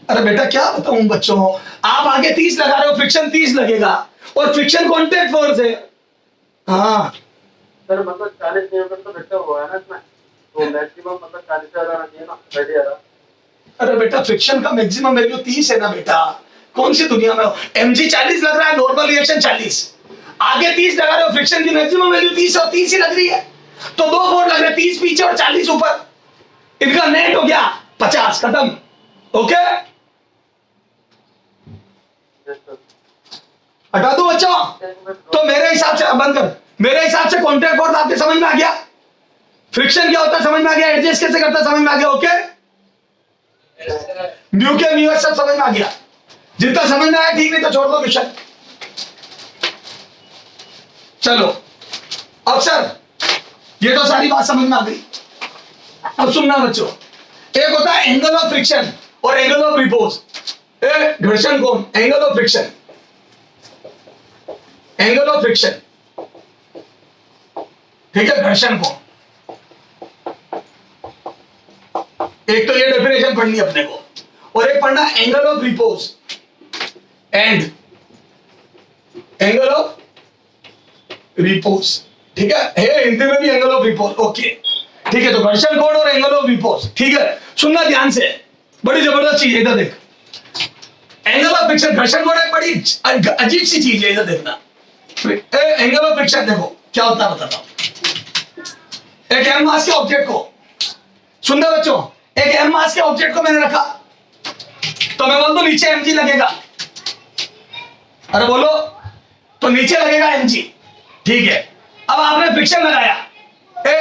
अरे बेटा क्या बताऊं बच्चों, आप आगे 30 लगा रहे हो, फ्रिक्शन 30 लगेगा, और फ्रिक्शन कांटेक्ट फोर्स है। हाँ सर मतलब 40 न्यूटन तो बेटा हुआ है ना इसमें, तो मैक्सिमम मतलब 40 आ रहा चाहिए ना, बैठ जा रहा। अरे बेटा फ्रिक्शन का मैक्सिमम वैल्यू 30 है ना बेटा, कौन सी दुनिया में हो, mg 40 लग रहा है, नॉर्मल रिएक्शन 40, आगे 30 लगा रहे हो, फ्रिक्शन की मैक्सिमम वैल्यू 30 और 30 ही लग रही है, तो दो फोर्स लग रहे हैं 30 पीछे और 40 ऊपर, इनका नेट हो गया 50, खत्म, ओके हटा दो बच्चों, तो मेरे हिसाब से बंद कर, मेरे हिसाब से कांटेक्ट फोर्स आपके समझ में आ गया, फ्रिक्शन क्या होता है समझ में आ गया, एडजस्ट कैसे करता है समझ में आ गया, ओके म्यू के म्यू सब समझ में आ गया, जितना समझ में आया ठीक, नहीं तो छोड़ दो क्वेश्चन। चलो अब सर ये तो सारी बात समझ में आ गई, अब सुनना बच्चों, एक होता है एंगल ऑफ फ्रिक्शन और एंगल ऑफ रिपोज, घर्षण कोण, angle of friction, angle of friction, ठीक है, घर्षण कोण, एक तो ये डेफिनेशन पढ़नी है अपने को, और एक पढ़ना angle of repose and angle of repose, ठीक है हिंदी में भी एंगल ऑफ रिपोज, ओके ठीक है, तो घर्षण कोण और एंगल ऑफ रिपोज, ठीक है सुनना ध्यान से, बड़ी जबरदस्त चीज है, इधर देख। एंगल ऑफ फ्रिक्शन, घर्षण कोण एक बड़ी अजीब सी चीज है, इधर देखना। एंगल ऑफ फ्रिक्शन देखो क्या होता है, बताता हूं। एक एम मास के ऑब्जेक्ट को, सुंदर बच्चों, एक एम मास के ऑब्जेक्ट को मैंने रखा, तो मैं बोल दूं नीचे एमजी लगेगा। अरे बोलो, तो नीचे लगेगा एमजी, ठीक है। अब आपने फ्रिक्शन लगाया,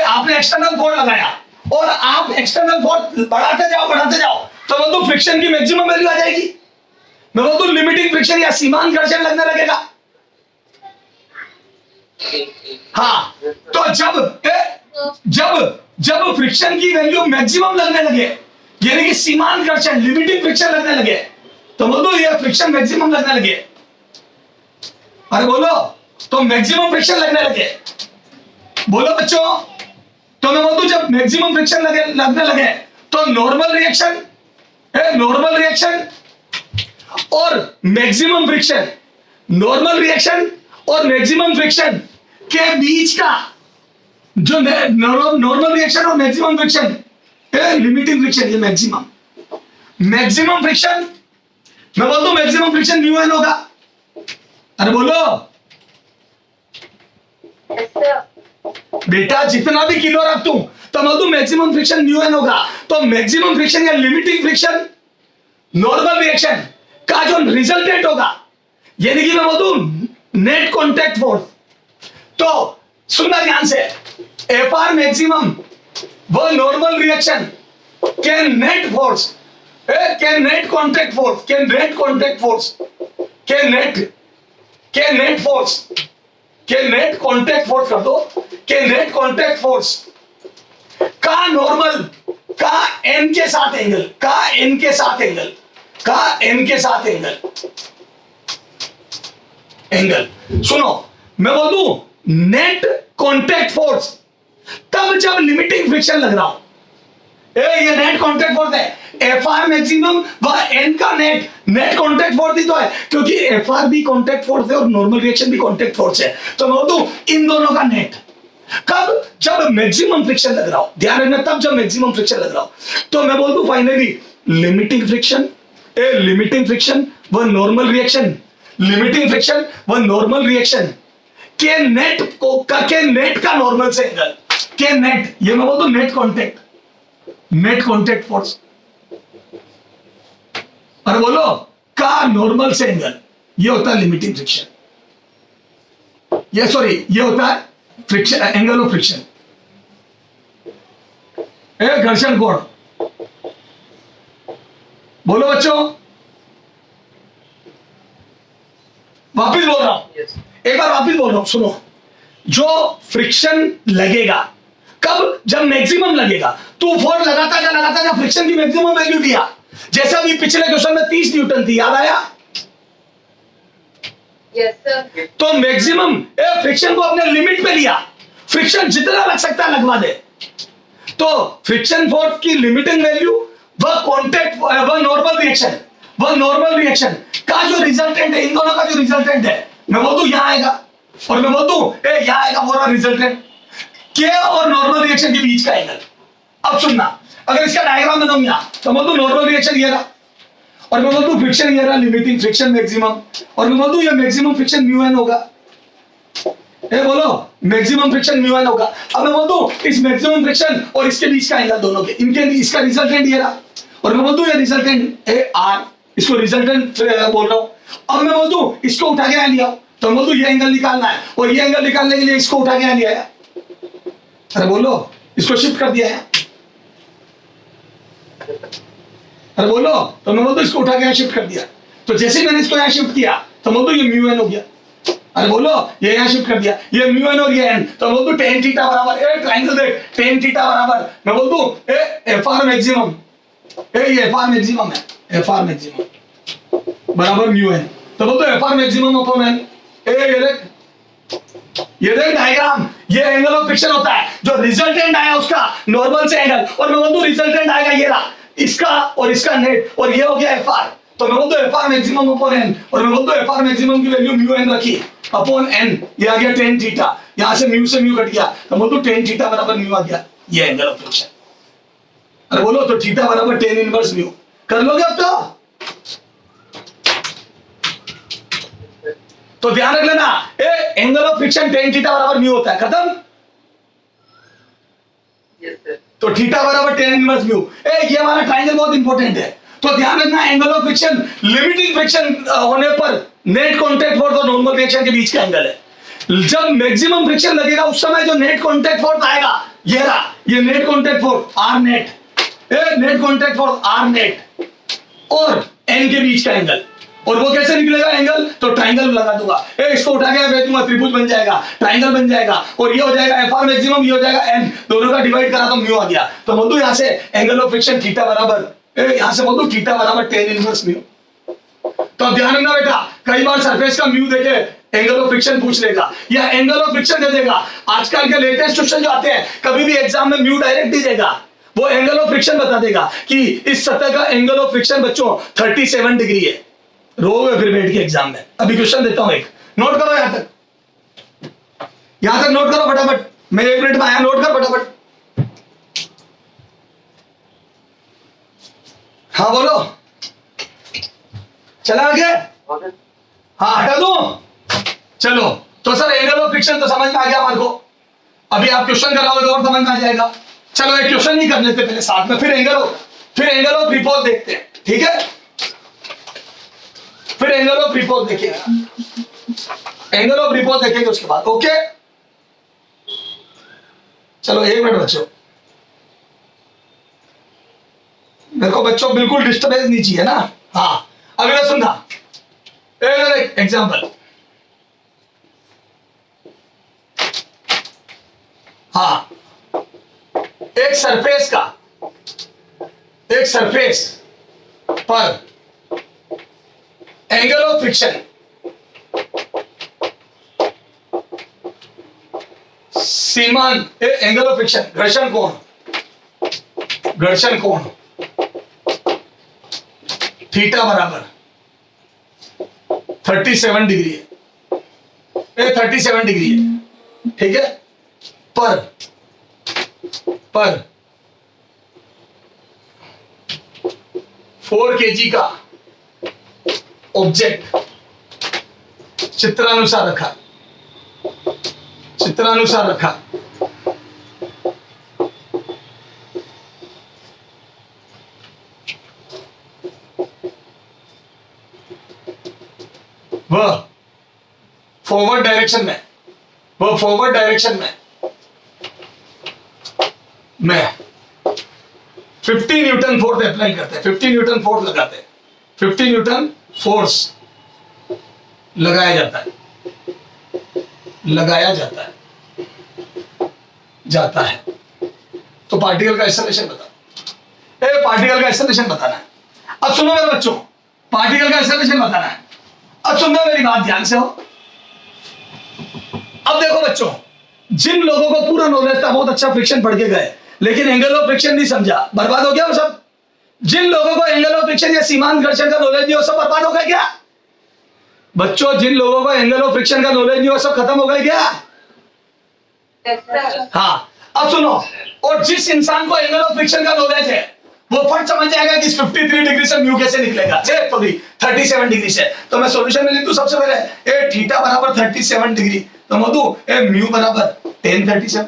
आपने एक्सटर्नल फोर्स लगाया, और आप एक्सटर्नल फोर्स बढ़ाते जाओ, तो बोल दूं फ्रिक्शन की मैक्सिमम वैल्यू आ जाएगी। मैं बोल दूं लिमिटिंग फ्रिक्शन या सीमांत घर्षण लगने लगेगा। हाँ, तो जब फ्रिक्शन की वैल्यू मैक्सिमम लगने लगे, यानी कि सीमांत घर्षण, लिमिटिंग फ्रिक्शन लगने लगे, तो बोल दो ये फ्रिक्शन मैक्सिमम लगने लगे। अरे बोलो, तो मैक्सिमम फ्रिक्शन लगने लगे, बोलो बच्चों। तो मैं बोल दूं जब मैक्सिमम फ्रिक्शन लगने लगे, तो नॉर्मल रिएक्शन और मैक्सिमम फ्रिक्शन, नॉर्मल रिएक्शन और मैक्सिमम फ्रिक्शन के बीच का जो नॉर्मल रिएक्शन और मैक्सिमम फ्रिक्शन, लिमिटिंग फ्रिक्शन, ये मैक्सिमम फ्रिक्शन, मैं बोल दूं मैक्सिमम फ्रिक्शन म्यू एन होगा। अरे बोलो बेटा, जितना भी किलो रख दूं तो मैं बोल दूं मैक्सिमम फ्रिक्शन म्यू एन होगा। तो मैक्सिमम फ्रिक्शन या लिमिटिंग फ्रिक्शन, नॉर्मल रिएक्शन का जो रिजल्टेंट होगा, यानी कि मैं बोल दूं नेट कॉन्टैक्ट फोर्स, तो सुनना ध्यान से, एफ आर मैक्सिमम व नॉर्मल रिएक्शन के नेट फोर्स, के नेट कॉन्टैक्ट फोर्स, के नेट कॉन्टैक्ट फोर्स, के नेट कॉन्टैक्ट फोर्स कर दो, के नेट कॉन्टैक्ट फोर्स का नॉर्मल का एन के साथ एंगल, एंगल सुनो, मैं बोल दूं नेट कॉन्टैक्ट फोर्स तब जब लिमिटिंग फ्रिक्शन लग रहा हो। ये नेट कॉन्टैक्ट फोर्स है, एफ आर मैक्सिमम व एन का नेट कॉन्टैक्ट फोर्स ही तो है, क्योंकि एफ आर भी कॉन्टैक्ट फोर्स है और नॉर्मल रिएक्शन भी कॉन्टैक्ट फोर्स है। तो मैं बोल दूं इन दोनों का नेट कब, जब मैक्सिमम फ्रिक्शन लग रहा हो, ध्यान रखना, तब जब मैक्सिमम फ्रिक्शन लग रहा हो। तो मैं बोल दूं फाइनली लिमिटिंग फ्रिक्शन व नॉर्मल रिएक्शन, लिमिटिंग फ्रिक्शन व नॉर्मल रिएक्शन के नेट का नॉर्मल से एंगल, के नेट, ये मैं बोल दूं नेट कॉन्टैक्ट फोर्स, और बोलो का नॉर्मल से एंगल, ये होता है लिमिटिंग फ्रिक्शन, ये होता है फ्रिक्शन, एंगल ऑफ फ्रिक्शन, घर्षण कोण। बोलो बच्चों, वापिस बोल रहा हूं, एक बार वापिस बोल रहा हूं, सुनो। जो फ्रिक्शन लगेगा कब, जब मैक्सिमम लगेगा। तू फोर्स लगाता जा फ्रिक्शन की मैक्सिमम वैल्यू दिया, जैसा अभी पिछले क्वेश्चन में 30 न्यूटन थी, याद आया? Yes sir. तो मैक्सिमम फ्रिक्शन को अपने लिमिट पे लिया, फ्रिक्शन जितना लग सकता है लगवा दे। तो फ्रिक्शन फोर्स की लिमिटिंग वैल्यू व कॉन्टैक्ट व नॉर्मल रिएक्शन का जो रिजल्टेंट है, इन दोनों का जो रिजल्टेंट है, मैं बोल दूं यहां आएगा, और मैं बोल दूं यहां आएगा वो रिजल्टेंट, के और नॉर्मल रिएक्शन के बीच का एंगल। अब सुनना, अगर इसका डायग्राम बनाऊंगा तो बोल दूं नॉर्मल रिएक्शन ये रहा, और मैं बोल दूं फ्रिक्शन ये रहा, लिमिटिंग फ्रिक्शन मैक्सिमम, और मैं बोल दूं ये मैक्सिमम फ्रिक्शन म्यू एन होगा। बोलो मैक्सिमम फ्रिक्शन म्यू एन होगा। अब मैं बोल दूं इस मैक्सिमम फ्रिक्शन और इसके बीच का एंगल, दोनों के, इनके इसका रिजल्टेंट ये रहा, और मैं बोल दूं ये रिजल्टेंट ए आर, इसको रिजल्टेंट बोल रहा हूं। अब मैं बोल दूं इसको उठा के यहां लिया, तो मैं बोल दूं ये एंगल निकालना है, और ये एंगल निकालने के लिए इसको उठा के यहां लिया है। अरे बोलो, इसको शिफ्ट कर दिया है। अरे बोलो, तो मैं बोल दूं इसको उठा के यहां शिफ्ट कर दिया, तो जैसे मैंने इसको यहां शिफ्ट किया तो बोल दूं ये म्यू एन हो गया। अरे बोलो, ये यहां शिफ्ट कर दिया, ये म्यू एन और ये एन, तो बोल दूं tan थीटा बराबर, ट्रायंगल देख, tan थीटा बराबर, मैं बोल दूं एफ आर मैक्सिमम, ये एफ आर मैक्सिमम है, एफ आर मैक्सिमम बराबर म्यू एन, तो बोल दो F R maximum upon N. ये देख डायग्राम, ये एंगल ऑफ फ्रिक्शन होता है, जो रिजल्टेंट आया उसका नॉर्मल से एंगल, और मैं बोल दूं रिजल्टेंट आएगा ये रहा, इसका और इसका नेट, और ये हो गया एफ आर, तो मैं बोल दूं F R maximum upon N, और मैं बोल दूं एफ आर मैक्सिमम की वैल्यू म्यू एन रखी अपॉन एन, ये आ गया tan थीटा, यहां से म्यू कट गया, तो बोल दूं tan थीटा बराबर म्यू आ गया, ये एंगल ऑफ फ्रिक्शन। अरे बोलो, तो थीटा बराबर tan इनवर्स म्यू कर लोगे अब तो ध्यान रख लेना, angle of friction tan theta बराबर म्यू होता है, खत्म। Yes sir. तो थीटा बराबर टेन इनवर्स म्यू। ये हमारा ट्राइंगल बहुत इंपॉर्टेंट है, तो ध्यान रखना angle of friction limiting friction होने पर नेट कांटेक्ट फोर्स और नॉर्मल रिएक्शन के बीच का एंगल है। जब मैक्सिमम फ्रिक्शन लगेगा उस समय जो नेट कांटेक्ट फोर्स आएगा ये रहा, ये net contact force R net, net contact force R net और एन के बीच का एंगल। और वो कैसे निकलेगा एंगल, तो ट्राइंगल लगा दूंगा, इसको उठा के भेज दूंगा, त्रिभुज बन जाएगा, ट्राइंगल बन जाएगा, और ये हो जाएगा एफ आर मैक्सिमम, ये हो जाएगा एन, दोनों का डिवाइड करा तो म्यू आ गया। तो बोल दो यहां से एंगल ऑफ फ्रिक्शन थीटा बराबर, यहां से बोल दो थीटा बराबर टेन इनवर्स म्यू। तो अब ध्यान रखना बेटा, कई बार सरफेस का म्यू देके एंगल ऑफ फ्रिक्शन पूछ लेगा या एंगल ऑफ फ्रिक्शन दे देगा। आजकल के लेटेस्ट क्वेश्चन जो आते हैं कभी भी एग्जाम में म्यू डायरेक्ट नहीं देगा, वो एंगल ऑफ फ्रिक्शन बता देगा कि इस सतह का एंगल ऑफ फ्रिक्शन बच्चों 37 डिग्री है। रोगे फिर बैठ के एग्जाम में। अभी क्वेश्चन देता हूं, एक नोट करो यहां तक नोट करो फटाफट, मैं 1 मिनट में आया, नोट कर फटाफट। हाँ बोलो, चला आगे, हाँ हटा दो, चलो। तो सर एंगल ऑफ फ्रिक्शन तो समझ में आ गया हमारे को, अभी आप क्वेश्चन कराओगे तो और समझ में आ जाएगा। चलो एक क्वेश्चन ही कर लेते पहले साथ में, फिर एंगल ऑफ रिपोर्ट देखते हैं, ठीक है। फिर एंगल ऑफ रिपोर्ट देखिएगा, एंगल ऑफ रिपोर्ट देखेंगे उसके बाद, ओके। चलो 1 मिनट बच्चों, मेरे को बच्चों बिल्कुल डिस्टर्बेंस नहीं चाहिए ना। हाँ अभी मैं सुनना, एक एग्जांपल, हाँ एक सरफेस पर एंगल ऑफ फ्रिक्शन सीमान, एंगल ऑफ फ्रिक्शन घर्षण कोण थीटा बराबर 37 डिग्री है, 37 डिग्री है, ठीक है। पर 4 kg का ऑब्जेक्ट चित्रानुसार रखा, वह फॉरवर्ड डायरेक्शन में मैं 50 न्यूटन फोर्स अप्लाई करते हैं, 50 न्यूटन फोर्स लगाते हैं, 50 न्यूटन फोर्स लगाया जाता है। तो पार्टिकल का एक्सेलरेशन बताओ, पार्टिकल का एक्सेलरेशन बताना है। अब सुनो मेरे बच्चों, पार्टिकल का एक्सेलरेशन बताना है। अब सुनना मेरी बात ध्यान से हो। अब देखो बच्चों, जिन लोगों को पूरा नॉलेज था, बहुत अच्छा फ्रिक्शन पढ़ के गए, लेकिन एंगल ऑफ फ्रिक्शन नहीं समझा, बर्बाद हो गया वो सब। जिन लोगों को एंगल ऑफ फ्रिक्शन या सीमांत घर्षण का नॉलेज नहीं हो, सब बर्बाद हो गए क्या बच्चों? जिन लोगों को एंगल ऑफ फ्रिक्शन का नॉलेज नहीं हो, सब खत्म हो गए क्या? हाँ अब सुनो, और जिस इंसान को एंगल ऑफ फ्रिक्शन का नॉलेज है वो फट समझ जाएगा कि 53 डिग्री से म्यू कैसे निकलेगा, 37 डिग्री से। तो मैं सॉल्यूशन में लिख दूं सबसे पहले, थीटा बराबर 37 डिग्री, तो मधु म्यू बराबर 1037।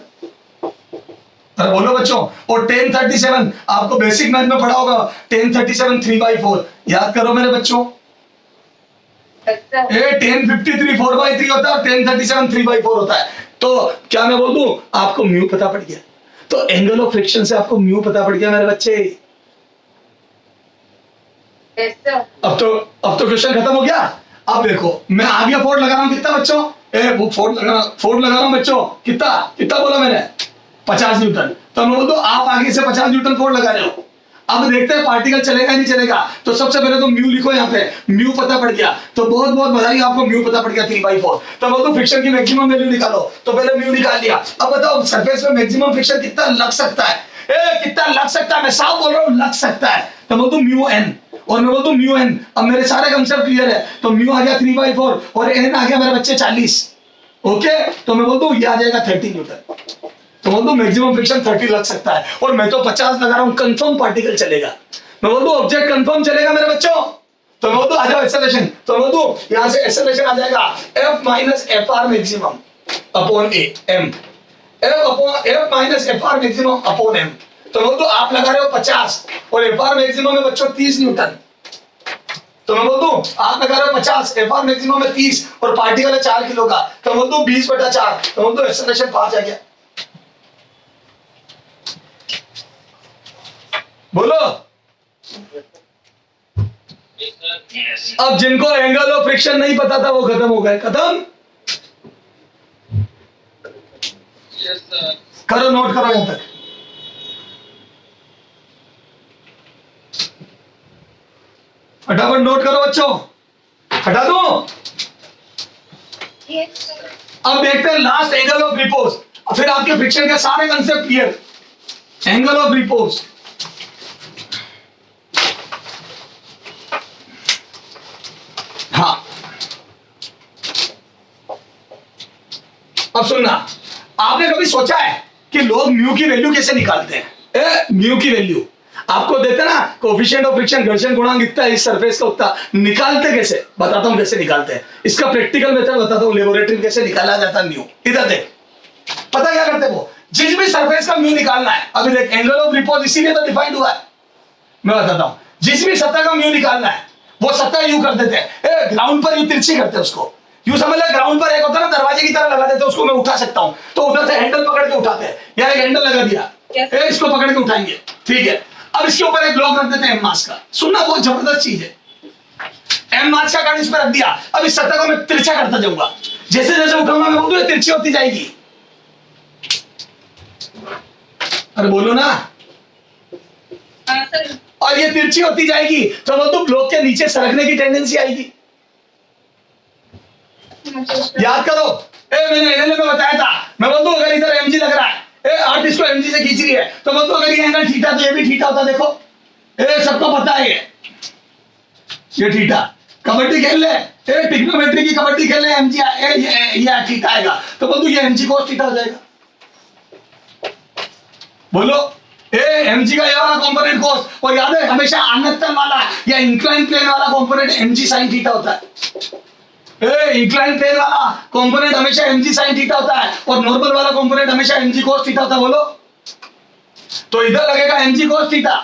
अरे बोलो बच्चों, और 1037 आपको बेसिक मैथ में पढ़ा होगा, 1037 3/4 याद करो मेरे बच्चों। 1053 4/3 होता है और 1037 3/4 होता है। तो क्या मैं बोल दूं, आपको म्यू पता पड़ गया। तो एंगल ऑफ फ्रिक्शन से आपको म्यू पता पड़ गया मेरे बच्चे। अब तो क्वेश्चन खत्म हो गया। अब देखो मैं आगे फोर्स लगा रहा हूं, कितना बच्चों? वो फोर्स लगा रहा हूं बच्चों, कितना बोला मैंने? 50 न्यूटन। तो मैं बोल दूं आप आगे से 50 न्यूटन फोर्स लगा रहे हो। अब देखते हैं पार्टिकल चलेगा नहीं चलेगा। तो सबसे पहले तो म्यू लिखो, यहाँ पे म्यू पता पड़ गया, तो बहुत बहुत बधाई आपको, म्यू पता पड़ गया 3/4। तो बोल दो फ्रिक्शन की मैक्सिमम वैल्यू निकालो, तो पहले म्यू निकाल लिया। अब बताओ सरफेस में मैक्सिमम फ्रिक्शन कितना लग सकता है? कितना लग सकता है? मैं साफ बोल रहा हूँ, लग सकता है। तो बोल दो म्यू एन, और मैं बोल दूं म्यू एन। अब मेरे सारे कंसेप्ट क्लियर है, तो म्यू आ गया 3/4 और एन आ गया मेरे बच्चे 40। ओके, तो मैं बोल दूं ये आ जाएगा 30 न्यूटन। तो बोल दूं मैक्सिमम फ्रिक्शन 30 लग सकता है, और मैं तो 50 लगा रहा हूं, कंफर्म पार्टिकल चलेगा। मैं बोल दूं ऑब्जेक्ट कंफर्म चलेगा मेरे बच्चों, तो मैं बोल दूं आ जाओ एक्सेलरेशन, तो मैं बोल दूं यहां से एक्सेलरेशन आ जाएगा F minus F R maximum upon a M, F minus F R maximum upon M. तो मैं बोल दूं आप लगा रहे हो 50 और एफ आर मैक्सिमम है बच्चों 30 न्यूटन, तो मैं बोल दूं आप लगा रहे हो 50, एफ आर मैक्सिमम है 30 और पार्टिकल है 4 किलो का, तो मैं बोल दूं 20/4, तो बोल दूं एक्सेलरेशन 5 आ गया। बोलो अब जिनको एंगल ऑफ फ्रिक्शन नहीं पता था वो खत्म हो गए, खत्म करो, नोट करो यहां तक। फटाफट नोट करो बच्चों, हटा दो। Yes, sir. अब देखते हैं लास्ट एंगल ऑफ रिपोज, फिर आपके फ्रिक्शन के सारे concept clear. Angle of repose, हाँ अब सुनना, आपने कभी सोचा है कि लोग म्यू की वैल्यू कैसे निकालते हैं? म्यू की वैल्यू आपको देते ना, कोएफिशिएंट ऑफ फ्रिक्शन घर्षण गुणांक इतना इस सरफेस का उतना, निकालते कैसे बताता हूं कैसे निकालते हैं, इसका प्रैक्टिकल मेथड बताता हूं, लेबोरेटरी में कैसे निकाला जाता है म्यू। इधर देख, पता क्या करते वो, जिस भी सरफेस का म्यू निकालना है, अभी देख एंगल ऑफ रिपोज इसीलिए तो डिफाइंड हुआ है, मैं बताता हूं, जिस भी सतह का म्यू निकालना है वो सतह यू कर देते हैं, ग्राउंड पर यू तिरछी करते हैं उसको, यू समझ ले ग्राउंड पर एक होता है ना दरवाजे की तरह लगा देते हैं, उसको मैं उठा सकता हूं, तो उधर से हैंडल पकड़ के उठाते हैं, या एक हैंडल लगा दिया, इसको पकड़ के उठाएंगे, ठीक है। अब इसके ऊपर एक ब्लॉक रख देते हैं एम मास का, सुनना बहुत जबरदस्त चीज है, एम मास का कारण इस पर रख दिया, अब इस सतह को मैं तिरछा करता जाऊंगा, जैसे जैसे उठाऊंगा मैं बोलूं तिरछी होती जाएगी, अरे बोलो ना, हाँ, सर। और ये तिरछी होती जाएगी तो वो तो ब्लॉक के नीचे सरकने की टेंडेंसी आएगी। याद करो, मैंने एनएलए में बताया था, मैं बोल दूं अगर इधर एमजी लग रहा है, अर्थ इसको एमजी से खींच रही है, तो बोल दूं अगर ये एंगल थीटा तो ये भी थीटा होता, देखो सबको पता है ये थीटा। कबड्डी खेल ले, ट्रिग्नोमेट्री की कबड्डी खेल ले, एमजी ये थीटा आएगा, तो बोल दूं ये एमजी कोस थीटा हो जाएगा। बोलो एमजी का ये वाला कंपोनेंट कोस, और याद है हमेशा अनंतन वाला या इंक्लाइन प्लेन वाला कंपोनेंट एमजी साइन थीटा होता है। इंक्लाइन प्लेन वाला कंपोनेंट हमेशा एमजी साइन थीटा होता है और नॉर्मल वाला कंपोनेंट हमेशा एमजी कोस थीटा होता है। बोलो, तो इधर लगेगा एमजी कोस थीटा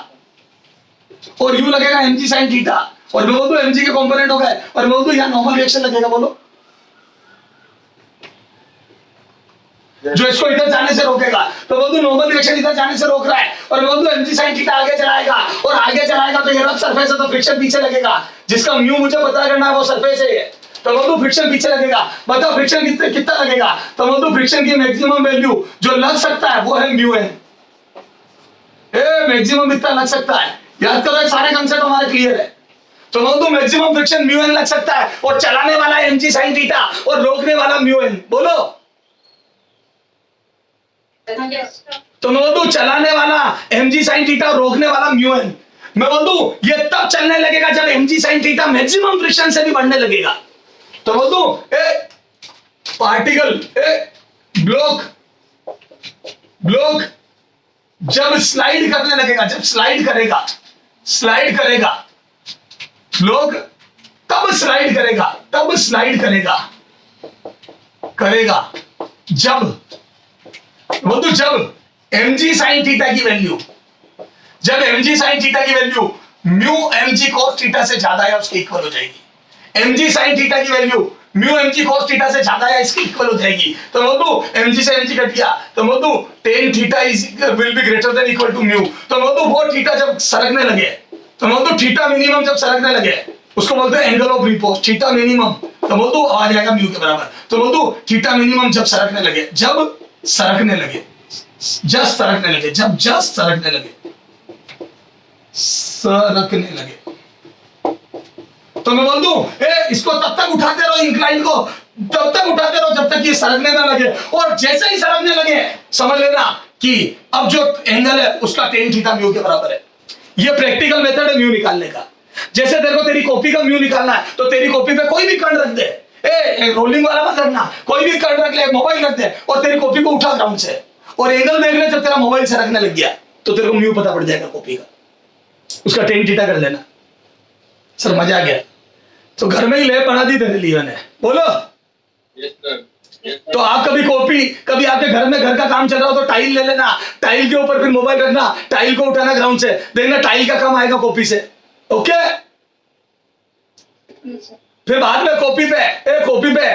और यू लगेगा एमजी साइन थीटा, और मैं बोल दूं एमजी के कंपोनेंट हो गए, और मैं बोल दूं यहां नॉर्मल रिएक्शन लगेगा। बोलो, जो इसको इधर जाने से रोकेगा, तो बोल दूं नॉर्मल रिएक्शन इधर जाने से रोक रहा है, और बोल दूं एमजी साइन थीटा आगे चलाएगा, और आगे चलाएगा तो ये रफ सरफेस है तो फ्रिक्शन पीछे लगेगा, जिसका म्यू मुझे पता करना है वो सरफेस है ये, तो बोल दूं फ्रिक्शन पीछे लगेगा। बताओ फ्रिक्शन कितना लगेगा, तो बोल दूं फ्रिक्शन की मैक्सिमम वैल्यू जो लग सकता है वो है म्यू एन, मैक्सिमम इतना लग सकता है। याद करो सारे कंसेप्ट हमारे क्लियर है, तो बोल दूं मैक्सिमम फ्रिक्शन म्यू एन लग सकता है, और चलाने वाला एमजी साइन थीटा और रोकने वाला म्यू एन। बोलो, तो मैं बोल दूं चलाने वाला mg sin थीटा, रोकने वाला म्यू एन। मैं बोल दूं ये तब चलने लगेगा जब mg sin theta maximum friction से भी बढ़ने लगेगा। तो बोल दूं पार्टिकल ब्लॉक जब स्लाइड करने लगेगा, जब स्लाइड करेगा ब्लॉक तब स्लाइड करेगा जब mg sin थीटा की value mu mg cos theta से ज्यादा या उसके इक्वल हो जाएगी। mg sin थीटा की value mu mg cos theta से ज्यादा या इसके इक्वल हो जाएगी, तो बोल दूं mg से mg कट गया, तो बोल दूं tan theta will be greater than equal to mu, तो बोल दूं वो थीटा जब सरकने लगे, तो बोल दूं थीटा मिनिमम जब सरकने लगे उसको बोलते हैं angle of repose, theta minimum, तो बोल दूं आ जाएगा म्यू के बराबर। तो बोल दूं थीटा मिनिमम जब सरकने लगे, तो मैं बोल दूं इसको तब तक उठाते रहो, इंक्लाइन को तब तक उठाते रहो जब तक ये सरकने ना लगे, और जैसे ही सरकने लगे समझ लेना कि अब जो एंगल है उसका tan थीटा म्यू के बराबर है। ये प्रैक्टिकल मेथड है म्यू निकालने का। जैसे तेरे को तेरी कॉपी का म्यू निकालना है, तो तेरी कॉपी पे कोई भी कण रख दे, रोलिंग वाला मत रखना, कोई भी कण रख ले, मोबाइल रख दे और तेरी कॉपी को उठा ग्राउंड से, और एंगल देख ले जब तेरा मोबाइल सरकने लग गया तो तेरे को म्यू पता पड़ जाएगा कॉपी का। उसका टेन थीटा कर लेना। सर मजा आ गया। तो घर में ही ले पढ़ा दी तेरे लिए मैंने, बोलो। Yes sir. तो आप कभी कॉपी, कभी आपके घर में घर का काम चल रहा हो तो टाइल ले लेना, टाइल के ऊपर फिर मोबाइल रखना, टाइल को उठाना ग्राउंड से, देखना टाइल का काम आएगा कॉपी से। ओके, फिर बाद में कॉपी पे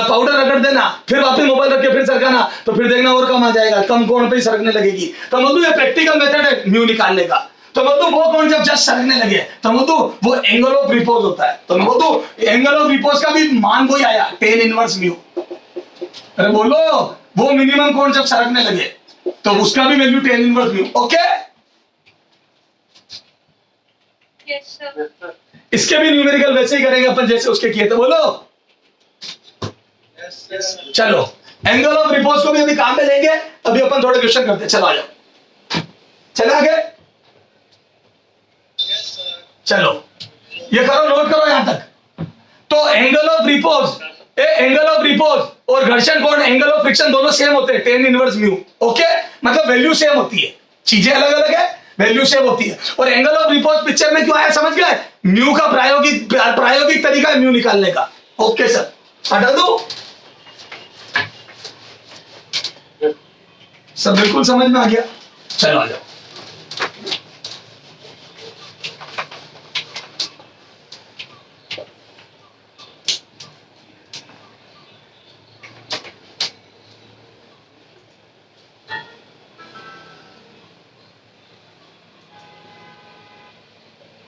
पाउडर रगड़ देना, फिर वापस मोबाइल रख के फिर सरकाना, तो फिर देखना और कम आ जाएगा, कम कोण पे ही सरकने लगेगी। तो मधु ये प्रैक्टिकल मेथड है म्यू निकालने का। तो मधु वो कोण जब जस्ट सरकने लगे तो मधु वो एंगल ऑफ रिपोज होता है। तो मधु एंगल ऑफ रिपोज का भी मान वही आया, टेन इनवर्स म्यू। अरे बोलो, वो मिनिमम कोण जब सरकने लगे तो उसका भी value tan inverse mu. Okay, yes sir. Yes sir. इसके भी न्यूमेरिकल वैसे ही करेंगे अपन जैसे उसके किए थे। बोलो Yes, yes, sir. चलो, एंगल ऑफ रिपोज को भी अभी काम में लेंगे। अभी अपन थोड़े क्वेश्चन करते हैं। चलो आ जाओ, चले आगे। Yes, sir. चलो ये करो, नोट करो यहां तक। तो एंगल ऑफ रिपोज और घर्षण कोण, एंगल ऑफ फ्रिक्शन दोनों सेम होते हैं, टेन इनवर्स म्यू। ओके, मतलब वैल्यू सेम होती है, चीजें अलग अलग है, वैल्यू सेम होती है। और एंगल ऑफ रिपोज पिक्चर में क्यों आया समझ गए? म्यू का प्रायोगिक तरीका है म्यू निकालने का। ओके सर, हटा दो। सब बिल्कुल समझ में आ गया। चलो आ जाओ।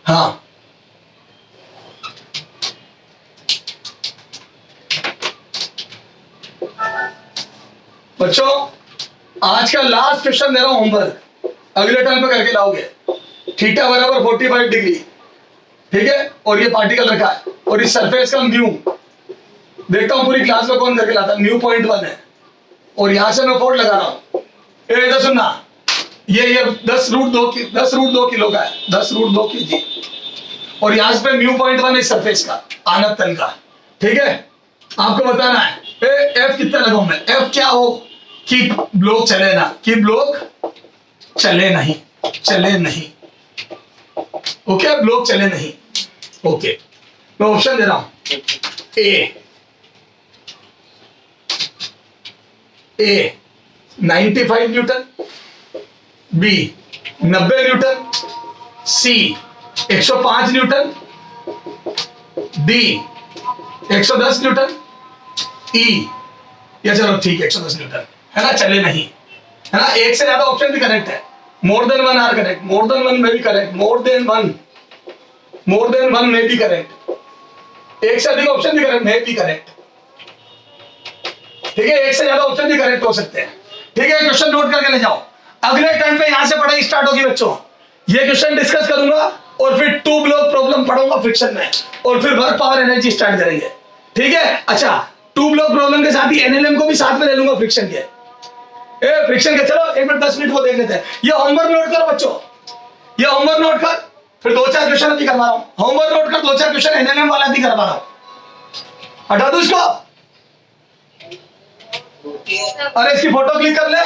हाँ, बच्चों आज का लास्ट क्वेश्चन दे रहा हूं होमवर्क, अगले टर्न पे करके लाओगे। थीटा बराबर 45 डिग्री, ठीक है, और ये पार्टिकल रखा है और इस सरफेस का म्यू, देखता हूं पूरी क्लास में कौन करके लाता है। म्यू 0.1 है और यहां से मैं फोर्ट लगा रहा हूं। इधर सुनना, ये 10√2 किलो का है, 10√2 kg, और यहां से पे म्यू 0.1 है सरफेस का, आनत तन का। ठीक है, आपको बताना है एफ कितना लगाऊं मैं, एफ क्या हो कि ब्लॉक चले ना, कि ब्लॉक चले नहीं, ओके, ब्लॉक चले नहीं। ओके, मैं ऑप्शन दे रहा हूं। ए 95 न्यूटन, बी 90 न्यूटन, सी 105 न्यूटन, डी 110 न्यूटन, ई या चलो ठीक है 110 न्यूटन है ना, चले नहीं है ना। एक से ज्यादा ऑप्शन भी करेक्ट है, more than one are correct, more than one में भी करेक्ट, मोर देन वन में भी करेक्ट, एक से अधिक ऑप्शन भी करेक्ट, में भी करेक्ट। ठीक है, एक से ज्यादा ऑप्शन भी करेक्ट हो सकते हैं। ठीक है, क्वेश्चन नोट करके ले जाओ। अगले टर्न पे यहां से पढ़ाई स्टार्ट होगी बच्चों। ये क्वेश्चन डिस्कस करूंगा और फिर 2 ब्लॉक प्रॉब्लम पढ़ूंगा फ्रिक्शन में, और फिर वर्क पावर एनर्जी स्टार्ट करेंगे। ठीक है, अच्छा 2 ब्लॉक प्रॉब्लम के साथ ही एनएलएम को भी साथ में ले लूंगा फ्रिक्शन के। फ्रिक्शन के चलो 1 मिनट 10 मिनट को देख लेते हैं। ये होमवर्क नोट करो बच्चों, ये होमवर्क नोट कर, फिर 2-4 क्वेश्चन अभी करवा रहा हूं। होमवर्क नोट कर, 2-4 क्वेश्चन एनएलएम वाला भी करवा रहा हूं। हटा दो इसको, अरे इसकी फोटो क्लिक कर ले।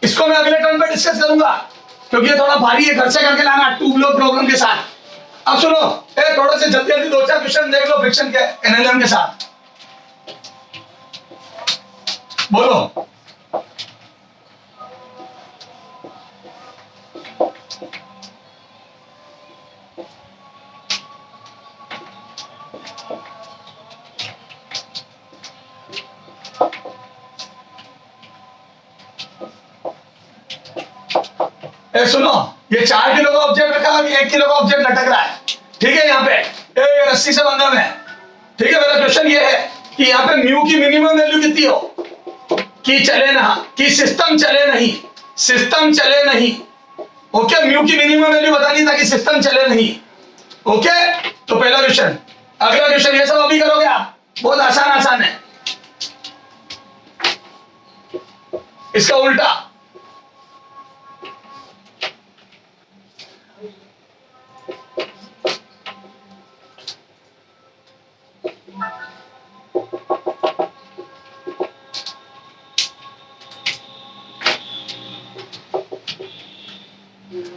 इसको मैं अगले टर्न पे डिस्कस करूंगा क्योंकि ये थोड़ा भारी है, घर से करके लाना 2 ब्लॉक प्रॉब्लम के साथ। अब सुनो, थोड़ा से जल्दी जल्दी 2-4 क्वेश्चन देख लो फ्रिक्शन के एनएलएम के साथ। बोलो सुनो, ये 4 किलो का ऑब्जेक्ट रखा है, 1 किलो का ऑब्जेक्ट लटक रहा है। ठीक है, यहाँ पे रस्सी से बंधा है। ठीक है, मेरा क्वेश्चन ये है कि यहाँ पे म्यू की मिनिमम वैल्यू कितनी हो कि चले ना, कि सिस्टम चले नहीं। ओके, म्यू की मिनिमम वैल्यू बतानी ताकि सिस्टम चले नहीं। ओके, तो पहला क्वेश्चन। अगला क्वेश्चन, ये सब अभी करोगे आप, बहुत आसान है। इसका उल्टा,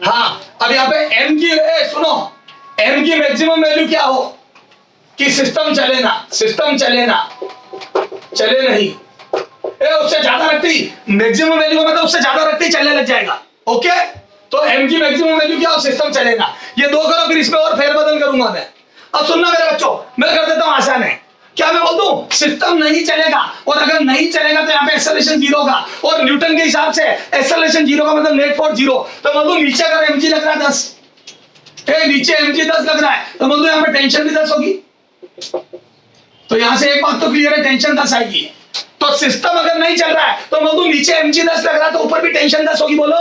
हाँ, अब यहाँ पे m की m की मैक्सिमम वैल्यू क्या हो कि सिस्टम चले ना, सिस्टम चले ना, चले नहीं, उससे ज्यादा रखती मैक्सिमम वैल्यू का मतलब उससे ज्यादा रखती चलने लग जाएगा। ओके, तो m की मैक्सिमम वैल्यू क्या हो, सिस्टम चलेगा। ये दो करो, फिर इसमें और फेरबदल करूंगा मैं। अब सुनना मेरे बच्चों, मैं कर देता हूं आसान है। क्या मैं बोल दूं, सिस्टम नहीं चलेगा, और अगर नहीं चलेगा तो यहाँ पे एक्सेलरेशन 0 होगा, और न्यूटन के हिसाब से एक्सेलरेशन 0 का मतलब नेट फोर्स 0। तो बोल दूं नीचे अगर mg लग रहा है 10, नीचे mg 10 लग रहा है, तो बोल दूं यहाँ पे टेंशन भी 10 होगी। तो यहां से एक बात तो क्लियर है, टेंशन 10 आएगी। तो सिस्टम अगर नहीं चल रहा है तो बोल दूं नीचे mg 10 लग रहा है, तो ऊपर भी टेंशन 10 होगी। बोलो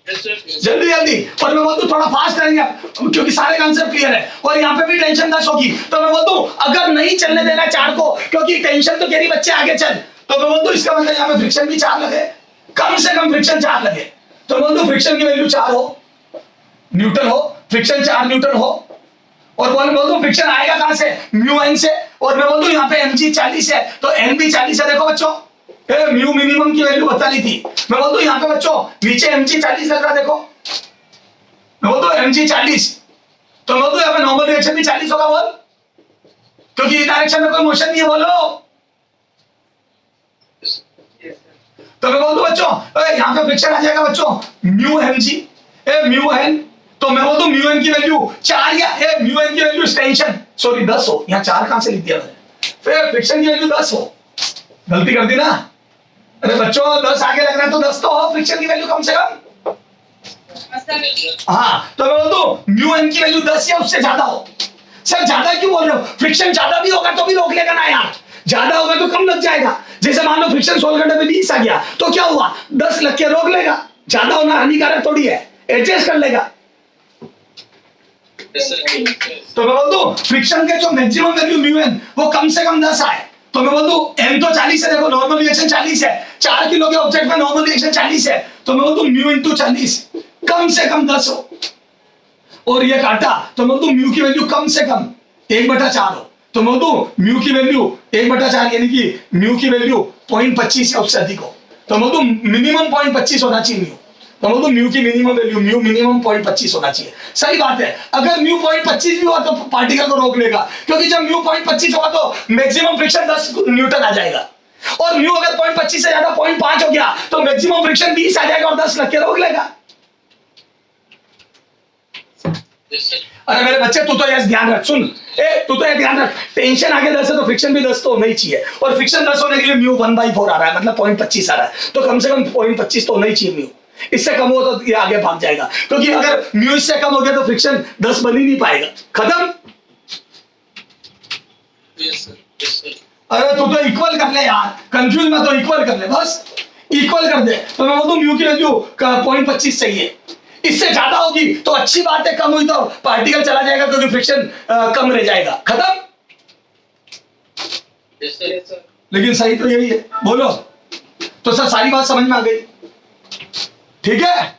जल्दी जल्दी, और मैं बोलता हूँ थोड़ा फास्ट करेंगे क्योंकि सारे कॉन्सेप्ट क्लियर है। और यहाँ पे भी टेंशन 10 होगी। तो मैं बोलता हूँ अगर नहीं चलने देना 4 को, क्योंकि टेंशन तो कह रही बच्चे आगे चल, तो मैं बोलता हूँ इसका मतलब यहाँ पे फ्रिक्शन भी 4 लगे, कम से कम फ्रिक्शन 4 लगे। तो मैं बोलता हूँ फ्रिक्शन की वैल्यू 4 हो, न्यूटन हो, फ्रिक्शन 4 न्यूटन हो। और बोलता हूँ फ्रिक्शन आएगा कहां से, म्यू एन से। और मैं बोलता हूँ यहाँ पे mg 40 है, तो n भी 40 है। देखो बच्चों, म्यू मिनिमम की वैल्यू बता रही थी। मैं बोलता हूँ यहाँ पे बच्चों नीचे mg 40 लग रहा, देखो मैं बोलता हूँ mg 40, तो मैं बोलता हूँ यहाँ पे नॉर्मल रिएक्शन भी 40 होगा। बोल, क्योंकि इस डायरेक्शन में कोई मोशन नहीं है। बोलो, तो मैं बोलता हूँ बच्चों यहाँ पे फ्रिक्शन आ जाएगा बच्चों म्यू mg, म्यू एन। तो मैं बोलता हूँ म्यू एन की वैल्यू 4 या म्यू एन की वैल्यू टेंशन सॉरी 10 हो। यहाँ 4 कहां से लिख दिया मैंने, फिर फ्रिक्शन की वैल्यू 10 हो, गलती कर दी ना। अरे बच्चों 10 आगे लग रहा है तो 10 तो हो, फ्रिक्शन की वैल्यू कम से कम। हाँ, तो मैं बोलता हूँ म्यू एन की वैल्यू 10 या उससे ज्यादा हो। सर ज्यादा क्यों बोल रहे हो, फ्रिक्शन ज्यादा भी होगा तो भी रोक लेगा ना यार, ज्यादा होगा तो कम लग जाएगा। जैसे मान लो फ्रिक्शन 16 घंटे में 20 आ गया तो क्या हुआ, 10 लग के रोक लेगा। ज्यादा होना हानिकारक थोड़ी है, एडजस्ट कर लेगा। तो मैं बोल दूं फ्रिक्शन के जो मैक्सिमम वैल्यू म्यू एन वो कम से कम 10 आए। तो मैं बोल दूं एन तो 40 है, देखो नॉर्मल रिएक्शन 40 है, 4 किलो के ऑब्जेक्ट में नॉर्मल रिएक्शन 40 है। तो मैं बोल दूं म्यू इंटू 40 कम से कम 10 हो। और ये काटा तो मैं बोल दूं म्यू की वैल्यू कम से कम 1/4 हो। तो मैं बोल दूं म्यू की वैल्यू 1/4 यानी कि म्यू की वैल्यू 0.25 या उससे अधिक हो। तो मैं बोल दूं मिनिमम 0.25 होना चाहिए म्यू। तो बोल दूं म्यू की मिनिमम वैल्यू म्यू मिनिमम 0.25 होना चाहिए। सही बात है, अगर म्यू 0.25 भी हुआ तो पार्टिकल को रोक लेगा, क्योंकि जब म्यू 0.25 होगा तो मैक्सिमम फ्रिक्शन 10 न्यूटन आ जाएगा। और म्यू अगर 0.25 से ज्यादा 0.5 हो गया तो मैक्सिमम फ्रिक्शन 20 आ जाएगा और 10 लग के रोक लेगा। अरे मेरे बच्चे तू तो यस ध्यान रख, सुन तू तो ये ध्यान रख, टेंशन आगे 10 है तो फ्रिक्शन भी 10 तो होना ही चाहिए। और फ्रिक्शन 10 होने के लिए म्यू 1/4 आ रहा है, मतलब 0.25 आ रहा है, तो कम से कम 0.25 तो होना ही चाहिए म्यू। इससे कम हो तो ये आगे भाग जाएगा, क्योंकि अगर म्यू इससे कम हो गया तो फ्रिक्शन 10 बन ही नहीं पाएगा, खत्म। अरे तू तो इक्वल कर ले यार, कंफ्यूज मत हो, इक्वल कर ले, बस इक्वल कर दे। तो मैं बोलूं म्यू की वैल्यू 0.25 चाहिए, इससे ज्यादा होगी तो अच्छी बात है, कम हुई तो पार्टिकल चला जाएगा क्योंकि फ्रिक्शन कम रह जाएगा, खत्म। लेकिन सही तो यही है, बोलो। तो सर सारी बात समझ में आ गई, ठीक है।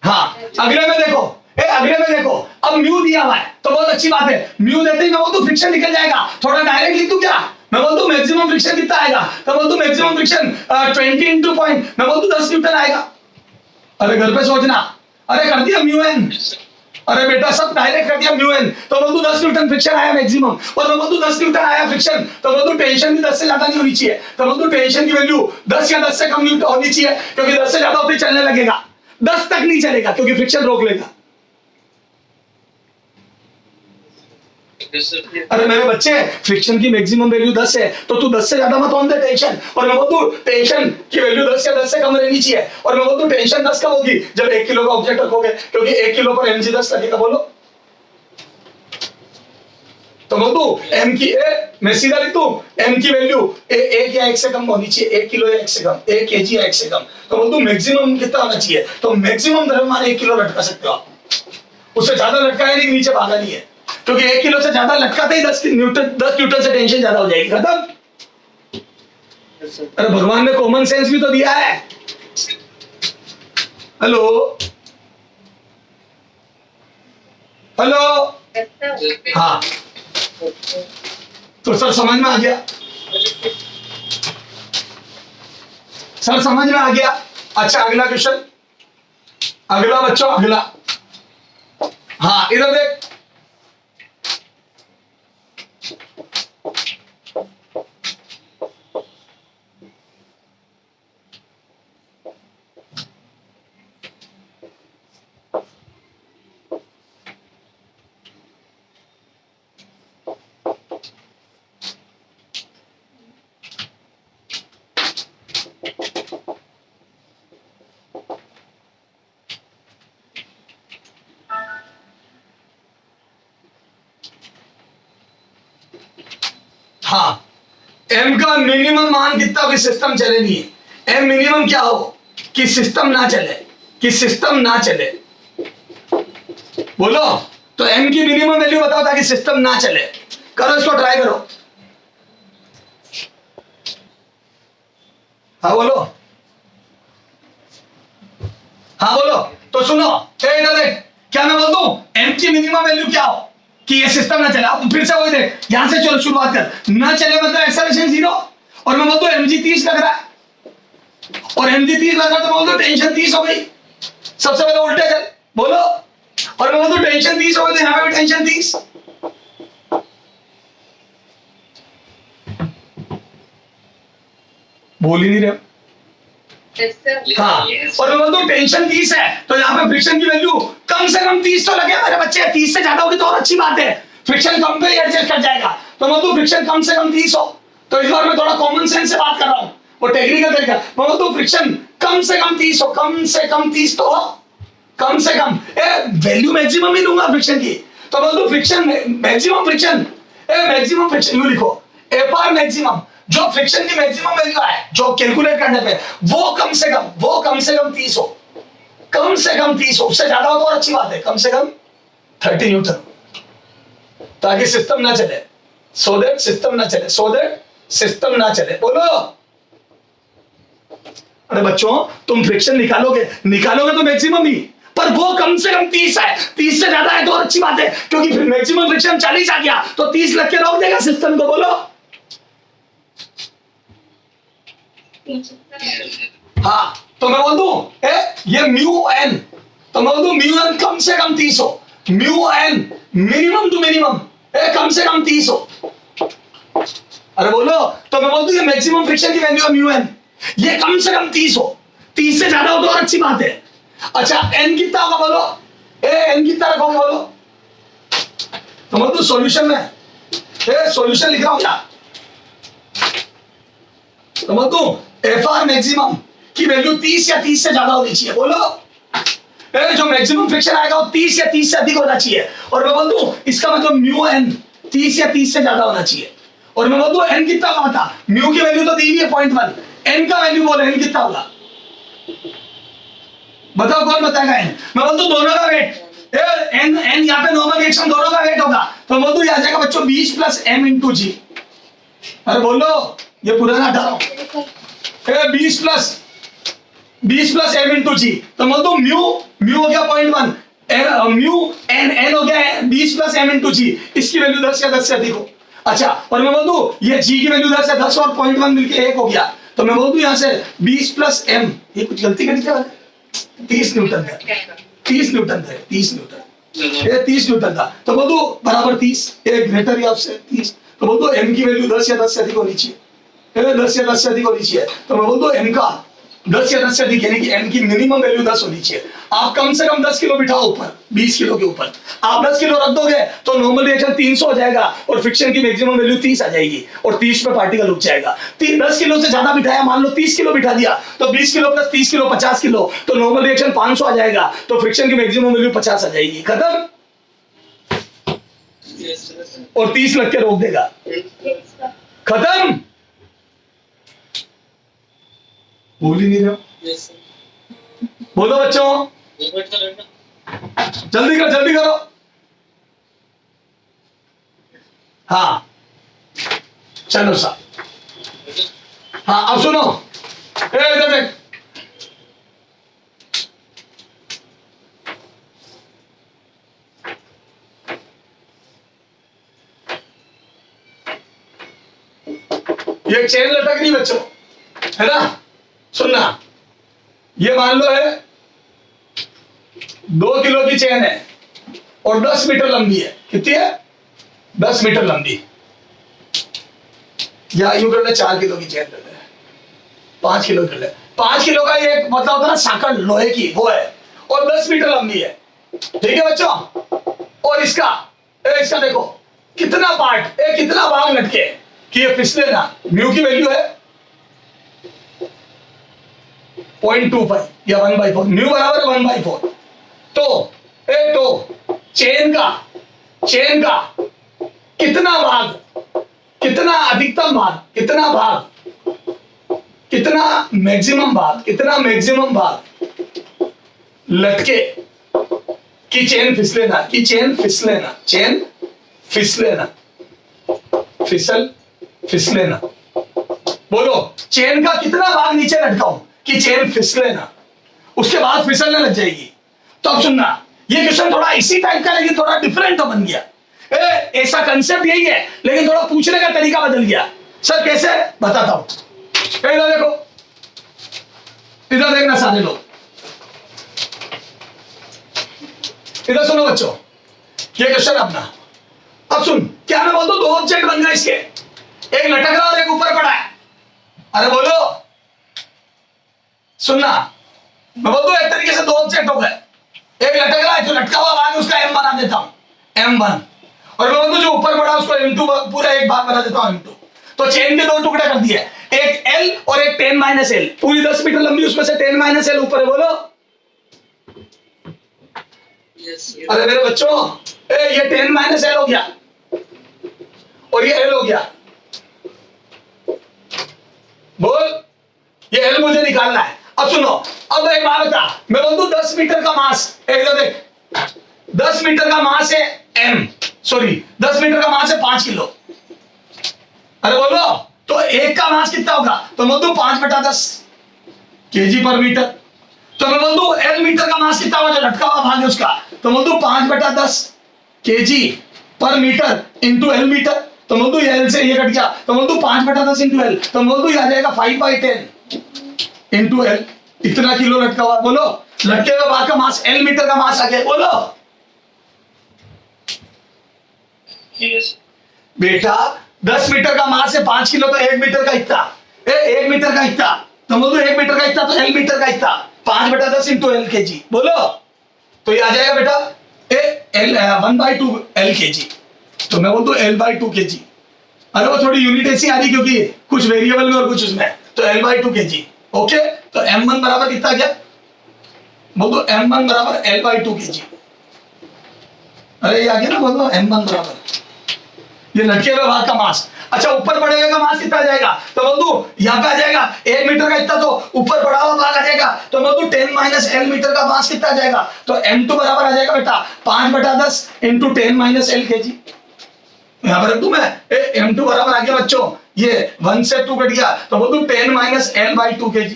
हाँ, अगले में देखो, अगले में देखो, अब म्यू दिया हुआ है तो बहुत अच्छी बात है। म्यू देते ही मैं बोल दूं फ्रिक्शन निकल जाएगा, थोड़ा डायरेक्ट लिख दूं क्या, मैं बोल दूं मैक्सिमम फ्रिक्शन कितना आएगा, तो बोल दूं मैक्सिमम फ्रिक्शन 20 इंटू पॉइंट, मैं बोल दूं 10 न्यूटन आएगा। अरे घर पे सोचना, अरे कर दिया म्यू एन, अरे बेटा सब डायरेक्ट कर दिया म्यू एन, तो बोल दूं 10 न्यूटन फ्रिक्शन आया मैक्सिमम। और मैं बोल दूं 10 न्यूटन आया फ्रिक्शन, तो बोल दूं टेंशन भी 10 से ज्यादा नहीं होनी चाहिए, तो बोल दूं टेंशन की वैल्यू 10 या 10 से कम न्यूटन होनी चाहिए, क्योंकि 10 से ज्यादा होते चलने लगेगा, 10 तक नहीं चलेगा क्योंकि फ्रिक्शन रोक लेगा। अरे मेरे बच्चे फ्रिक्शन की मैक्सिमम वैल्यू 10 है, तो तू 10 से ज्यादा मत होने दे टेंशन। और मैं बोलूं टेंशन की वैल्यू 10 या 10 से कम रहनी चाहिए। और मैं बोलूं टेंशन 10 कब होगी, जब 1 किलो का ऑब्जेक्ट रखोगे, क्योंकि 1 किलो पर mg 10 लगेगा। बोलो, तो बोलूं m की मैं सीधा लिख दूं m की वैल्यू 1 या 1 से कम होनी चाहिए, 1 किलो या 1 से कम, 1 kg या 1 से कम। तो बोलूं मैक्सिमम कितना होना चाहिए, तो मैक्सिमम द्रव्यमान 1 किलो लटका सकते हो आप, उससे ज्यादा लटकाया नहीं, नीचे भागा नहीं है, क्योंकि 1 किलो से ज्यादा लटकाते ही 10 न्यूटन से टेंशन ज्यादा हो जाएगी, खत्म। अरे भगवान ने कॉमन सेंस भी तो दिया है। हेलो हेलो, हाँ तो सर समझ में आ गया, सर समझ में आ गया। अच्छा अगला क्वेश्चन, अगला बच्चों, अगला। हाँ इधर देख, हाँ एम का मिनिमम मान कितना हो कि सिस्टम चले नहीं है। एम मिनिमम क्या हो कि सिस्टम ना चले, कि सिस्टम ना चले। बोलो तो एम की मिनिमम वैल्यू बताओ ताकि सिस्टम ना चले। करो इसको, ट्राई करो। हाँ बोलो, हाँ बोलो। तो सुनो, इधर देख, क्या मैं बोल दूं एम की मिनिमम वैल्यू क्या हो कि ये सिस्टम ना चले। अब फिर से वही देख, यहां से चलो शुरुआत कर। ना चले मतलब एक्सेलरेशन 0, और मैं बोल दूं mg 30 लग रहा है, और mg 30 लग रहा है तो बोल दो टेंशन 30 हो गई। सबसे पहले उल्टे कर बोलो, और मैं बोल दूं टेंशन 30 हो गई तो यहां पे भी टेंशन 30। बोल ही नहीं रहे। Yes, sir. हाँ, और मैं बोल दूं टेंशन 30 है तो यहाँ पे फ्रिक्शन की वैल्यू कम से कम 30 तो लगे मेरे बच्चे। 30 से ज्यादा होगी तो और अच्छी बात है, फ्रिक्शन कम पे ही एडजस्ट कर जाएगा। तो मैं बोल दूं फ्रिक्शन कम से कम 30 हो। तो इस बार मैं थोड़ा कॉमन सेंस से बात कर रहा हूँ, वो टेक्निकल तरीका। मैं बोल दूं फ्रिक्शन कम से कम 30 हो, कम से कम 30 तो हो, कम से कम। वैल्यू मैक्सिमम ही लूंगा फ्रिक्शन की। तो बोल दूं friction maximum friction, maximum friction you लिखो, एफ आर मैक्सिमम, जो फ्रिक्शन की मैक्सिमम वैल्यू है जो कैलकुलेट करने पे, वो कम से कम 30 हो, कम से कम 30 हो। उससे ज्यादा हो तो और अच्छी बात है, कम से कम 30 न्यूटन, ताकि सिस्टम ना चले, सो दैट सिस्टम ना चले, सो दैट सिस्टम ना चले। बोलो। अरे बच्चों तुम फ्रिक्शन निकालोगे तो मैक्सिमम ही, पर वो कम से कम 30 है। 30 से ज्यादा है तो और अच्छी बात है, क्योंकि मैक्सिमम फ्रिक्शन 40 आ गया तो 30 लग के रोक देगा सिस्टम को। बोलो। हाँ तो मैं बोल दूं ये म्यू एन, तो मैं बोल दूं म्यू एन कम से कम 30 हो, म्यू एन मिनिमम टू मिनिमम कम से कम 30 हो। अरे बोलो, तो मैं बोल दूं ये मैक्सिमम फ्रिक्शन की वैल्यू है म्यू एन, ये कम से कम 30 हो। 30 से ज्यादा हो तो और अच्छी बात है। अच्छा एन कितना होगा बोलो, एन कितना रखोगे बोलो। तो मैं बोल दूं सॉल्यूशन में सॉल्यूशन लिख रहा हूं क्या, तो मैं दूं एफ आर मैक्सिमम की वैल्यू 30 या 30 से ज्यादा होनी चाहिए। बोलो। जो मैक्सिमम फ्रिक्शन आएगा वो 30 या 30 से अधिक होना चाहिए। और मैं बोल दूं इसका मतलब म्यू एन 30 या 30 से ज्यादा होना चाहिए। और मैं बोल दूं एन कितना होगा बता, म्यू की वैल्यू तो दी हुई है 0.1, एन का वैल्यू बोलो, एन कितना होगा बताओ, कौन बताएगा एन। मैं बोल दूं दोनों का वेट, एन यहाँ पे नॉर्मल रिएक्शन दोनों का वेट होगा, तो मैं बोल दूं आ जाएगा बच्चों 20 प्लस एम इंटू जी। अरे बोलो, ये पुराना हटा रहा हूं, 20 प्लस एम इंटू जी। तो बोल दो म्यू हो गया 0.1, म्यू एन हो गया 20 प्लस एम इंटू जी, इसकी वैल्यू 10 या 10 से अधिक हो। अच्छा और मैं बोल दूं ये जी की वैल्यू 10 है, 10 और 0.1 मिलके 1 हो गया। तो मैं बोल दूं यहाँ से 20 प्लस एम, ये कुछ गलती कर दिया 30 न्यूटन का, 30 न्यूटन था, 30 न्यूटन, ये 30 न्यूटन था। तो बोल दूं बराबर 30, एक ग्रेटर या उससे 30। तो बोल दो एम की वैल्यू 10 या 10 से अधिक होनी चाहिए, 10 या 10 से अधिक होनी चाहिए। तो मैं बोल दो एम का 10 या 10 से अधिक, यानी कि एम की मिनिमम वैल्यू 10 होनी चाहिए। आप कम से कम 10 किलो बिठाओ ऊपर, 20 किलो के ऊपर आप 10 किलो रख दोगे तो नॉर्मल रिएक्शन 300 हो जाएगा और फ्रिक्शन की मैक्सिमम वैल्यू 30 आ जाएगी और 30 पे पार्टिकल रुक जाएगा। 10 किलो से ज्यादा बिठाया, मान लो 30 किलो बिठा दिया, तो 20 किलो प्लस 30 किलो 50 किलो, तो नॉर्मल रिएक्शन 500 आ जाएगा, तो फ्रिक्शन की मैक्सिमम वैल्यू 50 आ जाएगी, खत्म। और 30 लग के रोक देगा, खत्म। बोल ही नहीं रहे हो, बोलो बच्चों, जल्दी करो। हाँ चलो साहब, हाँ अब सुनो, इधर देख, ये चेन लटक रही बच्चों, है ना, सुनना, ये मान लो है 2 किलो की चेन है और 10 मीटर लंबी है। कितनी है? 10 मीटर लंबी। या यूं कर ले 4 किलो की चेन कर ले, 5 किलो कर ले। 5 किलो का ये मतलब होता है ना साकड़ लोहे की, वो है और 10 मीटर लंबी है। ठीक है बच्चों। और इसका इसका देखो कितना पार्ट, कितना भाग लटके कि ये फिसले ना। म्यू की वैल्यू है 0.25 या 1/4। म्यू बराबर है 1/4। तो चेन का कितना भाग, कितना अधिकतम भाग, कितना मैक्सिमम भाग लटके कि चेन फिसले ना। बोलो चेन का कितना भाग नीचे लटकाऊं कि चेन फिसले ना, उसके बाद फिसलने लग जाएगी। तो अब सुनना, ये क्वेश्चन थोड़ा इसी टाइप का लेकिन थोड़ा डिफरेंट तो बन गया। ऐसा कंसेप्ट यही है लेकिन थोड़ा पूछने का तरीका बदल गया। सर कैसे? बताता हूं। इधर देखो, इधर देखना सारे लोग, इधर सुनो बच्चों, ये क्वेश्चन अपना। अब सुन, क्या मैं बोल दूं? 2 ऑब्जेक्ट बन गए इसके, एक लटक रहा और एक ऊपर पड़ा है। अरे बोलो, सुनना, मैं बोल दूं एक तरीके से 2 ऑब्जेक्ट हो गए। एक लटक रहा है, जो लटका हुआ भाग उसका m बना देता हूं, m1। और मैं बोल दूं जो ऊपर पड़ा उसको m2 पूरा एक भाग बना देता हूं, m2। तो चेन के 2 टुकड़े कर दिए, एक l और एक 10 - l। पूरी 10 मीटर लंबी, उसमें से 10 - l ऊपर है। बोलो अरे मेरे बच्चों, ये 10 - l हो गया और ये l हो गया। बोल, ये l मुझे निकालना है। अब सुनो, अब एक बात बता, मैं बोल दूं 10 मीटर का मास, इधर देख, 10 मीटर का मास है 10 मीटर का मास है 5 किलो। अरे बोलो, तो एक का मास कितना होगा? तो मैं बोल दूं 5/10 kg पर मीटर। तो मैं बोल दूं l मीटर का मास कितना होगा, जो लटका हुआ भाग है उसका? तो मैं बोल दूं 5/10 kg पर मीटर इंटू l मीटर। तो मैं बोल दूं l से ये कट गया, तो मैं बोल दूं 5/10 इंटू l। तो मैं बोल दूं ये आ जाएगा 5/10 इंटू l। इतना किलो लटका हुआ। बोलो, लटके हुए भाग का मास l मीटर का मास आ गया। बोलो बेटा, 10 मीटर का मास है 5 किलो, तो 1 मीटर का इतना, 1 मीटर का इतना। तो बोलो 1 मीटर का इतना, तो l मीटर का इतना, 5/10 इंटू l kg। बोलो, तो ये आ जाएगा बेटा 1/2 l kg। तो मैं बोल दूं l/2 kg। अरे वो थोड़ी यूनिट ऐसी आ रही क्योंकि कुछ वेरिएबल में और कुछ उसमें, तो l/2 kg। ओके, तो m1 बराबर कितना गया? बोल दो m1 बराबर l/2 kg। अरे ये आ गया ना, बोल दो m1 बराबर ये लटके हुए भाग का मास। अच्छा, ऊपर पड़े हुए का मास कितना आ जाएगा? तो बोल दूं यहाँ पे आ जाएगा 1 मीटर का इतना, तो ऊपर पड़ा हुआ भाग आ जाएगा। तो बोल दूं 10 - l मीटर का मास कितना आ जाएगा? तो m2 बराबर आ जाएगा बेटा 5/10 इंटू 10 - l kg। यहाँ पर रख दूं मैं, m2 बराबर आ गया बच्चों, ये 1 से 2 कट गया, तो बोल दूं 10 - l/2 kg।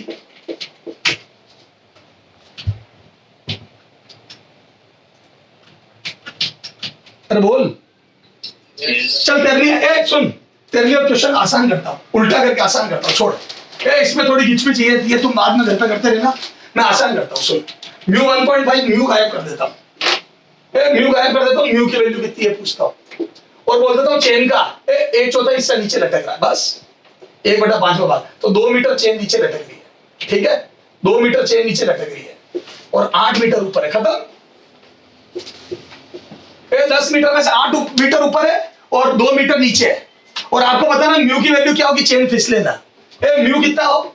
अरे बोल, चल तेरे लिए सुन, तेरे लिए क्वेश्चन आसान करता हूं, उल्टा करके आसान करता हूं। छोड़, इसमें थोड़ी घिचपिच चाहिए, ये तुम बाद में घर पे करते रहना, मैं आसान करता हूं। सुन, म्यू 1.5, म्यू गायब कर देता हूं, म्यू गायब कर देता हूं। म्यू की वैल्यू कितनी है पूछता हूं और बोल देता हूं चेन का 1/4 हिस्सा नीचे लटक रहा है, बस 1/5 भाग। तो 2 मीटर चेन नीचे लटक रही है। ठीक है, 2 मीटर चेन नीचे लटक रही है और 8 मीटर ऊपर है। खत्म। 10 मीटर में से 8 मीटर ऊपर है और 2 मीटर नीचे है। और आपको पता ना म्यू की वैल्यू क्या होगी? चेन फिसले ना। म्यू कितना हो?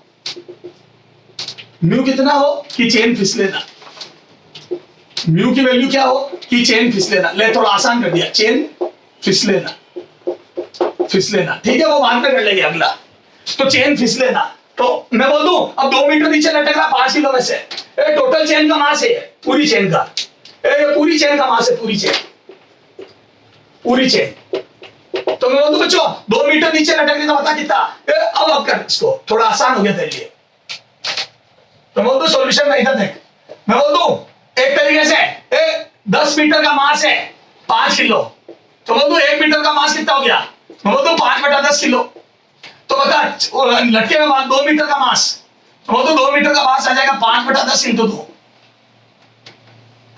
म्यू कितना हो कि चेन फिसले ना? म्यू की वैल्यू क्या हो कि चेन फिसले ना? ले, थोड़ा आसान कर दिया, चेन फिसले ना, फिसले ना। ठीक है, वो बाद में कर लेंगे अगला। तो चेन फिसले ना, तो मैं बोल दूं अब 2 मीटर नीचे लटक रहा 5 किलो में से, टोटल चेन का मास है पूरी चेन का, पूरी चेन का मास है, पूरी चेन। तो मैं बोलूं बच्चों 2 मीटर नीचे लटक रही, तो बता कितना? अब कर इसको, थोड़ा आसान हो गया तेरे लिए। तो मैं बोलूं सॉल्यूशन में इधर देख, मैं बोल दूं एक तरीके से 10 मीटर का मास है 5 किलो, तो बोल दूं 1 मीटर का मास कितना हो गया? मैं बोल दूं 5/10 किलो। तो बता लटके में 2 मीटर का मास, तो बोल दूं 2 मीटर का मास आ जाएगा 5/10 इंटू 2।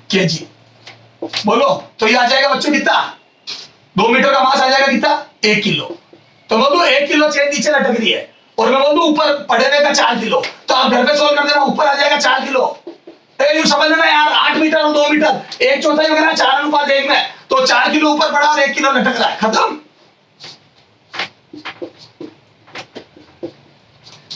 kg। बोलो तो ये आ जाएगा बच्चों कितना, 2 मीटर का मास आ जाएगा कितना, 1 किलो। तो बोल दो 1 किलो चेन नीचे लटक रही है और मैं बोल दूं ऊपर पड़ने का 4 किलो, तो आप घर पे सोल्व कर देना, ऊपर आ जाएगा 4 किलो। यूं समझ लेना यार, 8 मीटर और 2 मीटर 1/4 वगैरह 4:1 में, तो 4 किलो ऊपर पड़ा और 1 किलो लटक रहा है, खत्म।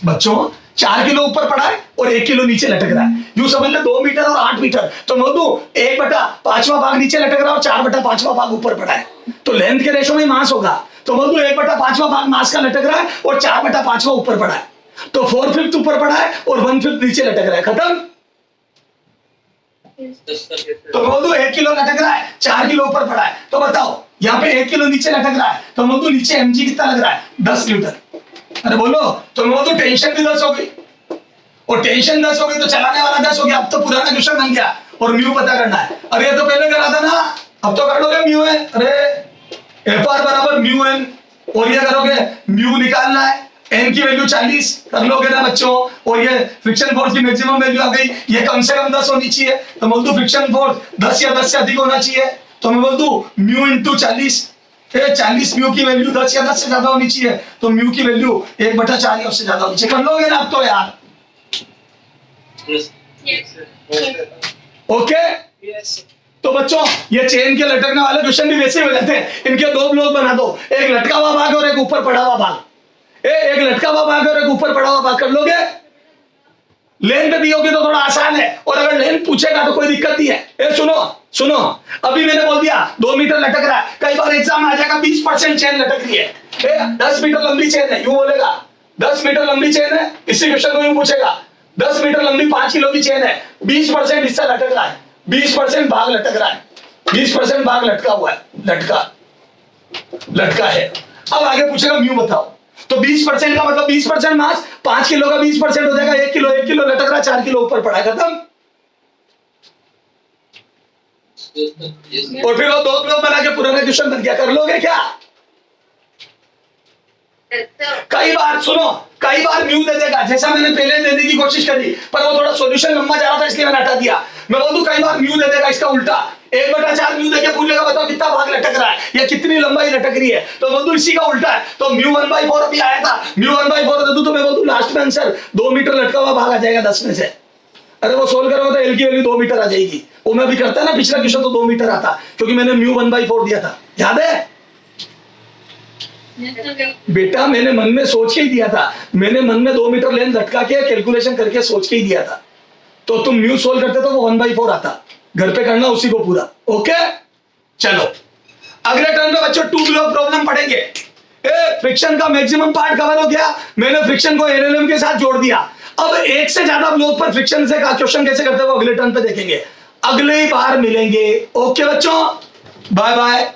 बच्चों 4 किलो ऊपर पड़ा है और 1 किलो नीचे लटक रहा है, यूं समझ ले 2 मीटर और 8 मीटर, तो मैं दू 1/5 भाग नीचे लटक रहा है और 4/5 भाग ऊपर पड़ा है, तो लेंथ के रेशो में मास होगा, तो मैं दू 1/5 भाग मास का लटक रहा है और 4/5 ऊपर पड़ा है, तो 4/5 ऊपर पड़ा है और 1/5 नीचे लटक रहा है, खत्म। तो बोल दो 1 किलो लटक रहा है, 4 किलो ऊपर पड़ा है, तो बताओ यहाँ पे 1 किलो नीचे लटक रहा है, तो बोल दो नीचे mg कितना लग रहा है, 10 न्यूटन। अरे बोलो, तो बोल दो टेंशन भी 10 हो गई, और टेंशन 10 हो गई तो चलाने वाला 10 हो गया, अब तो पुराना क्वेश्चन बन गया और म्यू पता करना है। अरे ये तो पहले करा था ना, अब तो कर लोगे म्यू है, अरे एफ आर बराबर म्यू एन, और ये करोगे म्यू निकालना है, एन की वैल्यू 40 कर लोगे ना बच्चों, और ये फ्रिक्शन फोर्स की मैक्सिमम वैल्यू आ गई, ये कम से कम 10 होनी चाहिए, तो बोल दो फ्रिक्शन फोर्स 10 या 10 से अधिक होना चाहिए, तो मैं बोल दूं म्यू इंटू 40, 40 म्यू की वैल्यू 10 या 10 से ज्यादा होनी चाहिए, तो म्यू की वैल्यू 1/4 या उससे ज्यादा होनी चाहिए, कर लोगे ना अब तो यार, ओके। तो बच्चों ये चेन के लटकने वाले क्वेश्चन भी वैसे ही हो जाते हैं, इनके 2 ब्लॉक बना दो, एक लटका हुआ भाग और एक ऊपर पड़ा हुआ भाग, एक लटका हुआ भाग और एक ऊपर पड़ा हुआ भाग, कर लोगे। लेंथ दी होगी तो थोड़ा आसान है, और अगर लेंथ पूछेगा तो कोई दिक्कत नहीं है। सुनो अभी मैंने बोल दिया 2 मीटर लटक रहा है, कई बार एग्जाम आ जाएगा 20% चेन लटक रही है, 10 मीटर लंबी चेन है, यूं बोलेगा 10 मीटर लंबी चेन है, इसी क्वेश्चन को यूं पूछेगा 10 मीटर लंबी 5 किलो की चेन है, 20% हिस्सा लटक रहा है, 20% भाग लटक रहा है, 20% भाग लटका हुआ है, लटका है। अब आगे पूछेगा म्यू बताओ, तो 20% का मतलब 20% मास, 5 किलो का 20% हो जाएगा 1 किलो लटक रहा है, 4 किलो ऊपर पड़ा, खत्म। और फिर वो 2 ब्लॉक बना के पुराना क्वेश्चन बन गया, कर लोगे क्या। कई बार म्यू दे देगा, जैसा मैंने पहले देने की कोशिश करी, पर वो थोड़ा सॉल्यूशन लंबा जा रहा था इसलिए मैंने हटा दिया। मैं बोल दूं कई बार म्यू दे देगा इसका उल्टा, 1/4 म्यू देके पूछेगा बताओ कितना भाग लटक रहा है या कितनी लंबाई लटक रही है, तो बोल दूं इसी का उल्टा है, तो म्यू 1/4 अभी आया था, म्यू 1/4 दे दूं तो मैं बोल दूं लास्ट में आंसर 2 मीटर लटका हुआ भाग आ जाएगा 10 में से। अरे वो सोल्व करोगे तो एल की वैल्यू 2 मीटर आ जाएगी, वो मैं भी करता ना पिछला क्वेश्चन तो 2 मीटर आता, क्योंकि मैंने म्यू 1/4 दिया था, याद है बेटा, मैंने मन में सोच के ही दिया था, मैंने मन में 2 मीटर लेंथ लटका के कैलकुलेशन करके सोच के ही दिया था, तो तुम म्यू सोल्व करते तो वो 1/4 आता, घर पे करना उसी को पूरा, ओके। चलो अगले टर्न में बच्चों 2 ब्लॉक प्रॉब्लम पढ़ेंगे। फ्रिक्शन का मैक्सिमम पार्ट कवर हो गया, मैंने फ्रिक्शन को एनएलएम के साथ जोड़ दिया, अब एक से ज्यादा ब्लॉक पर फ्रिक्शन से का क्वेश्चन कैसे करते हैं वो अगले टर्न पे देखेंगे, अगली बार मिलेंगे, ओके बच्चों, बाय बाय।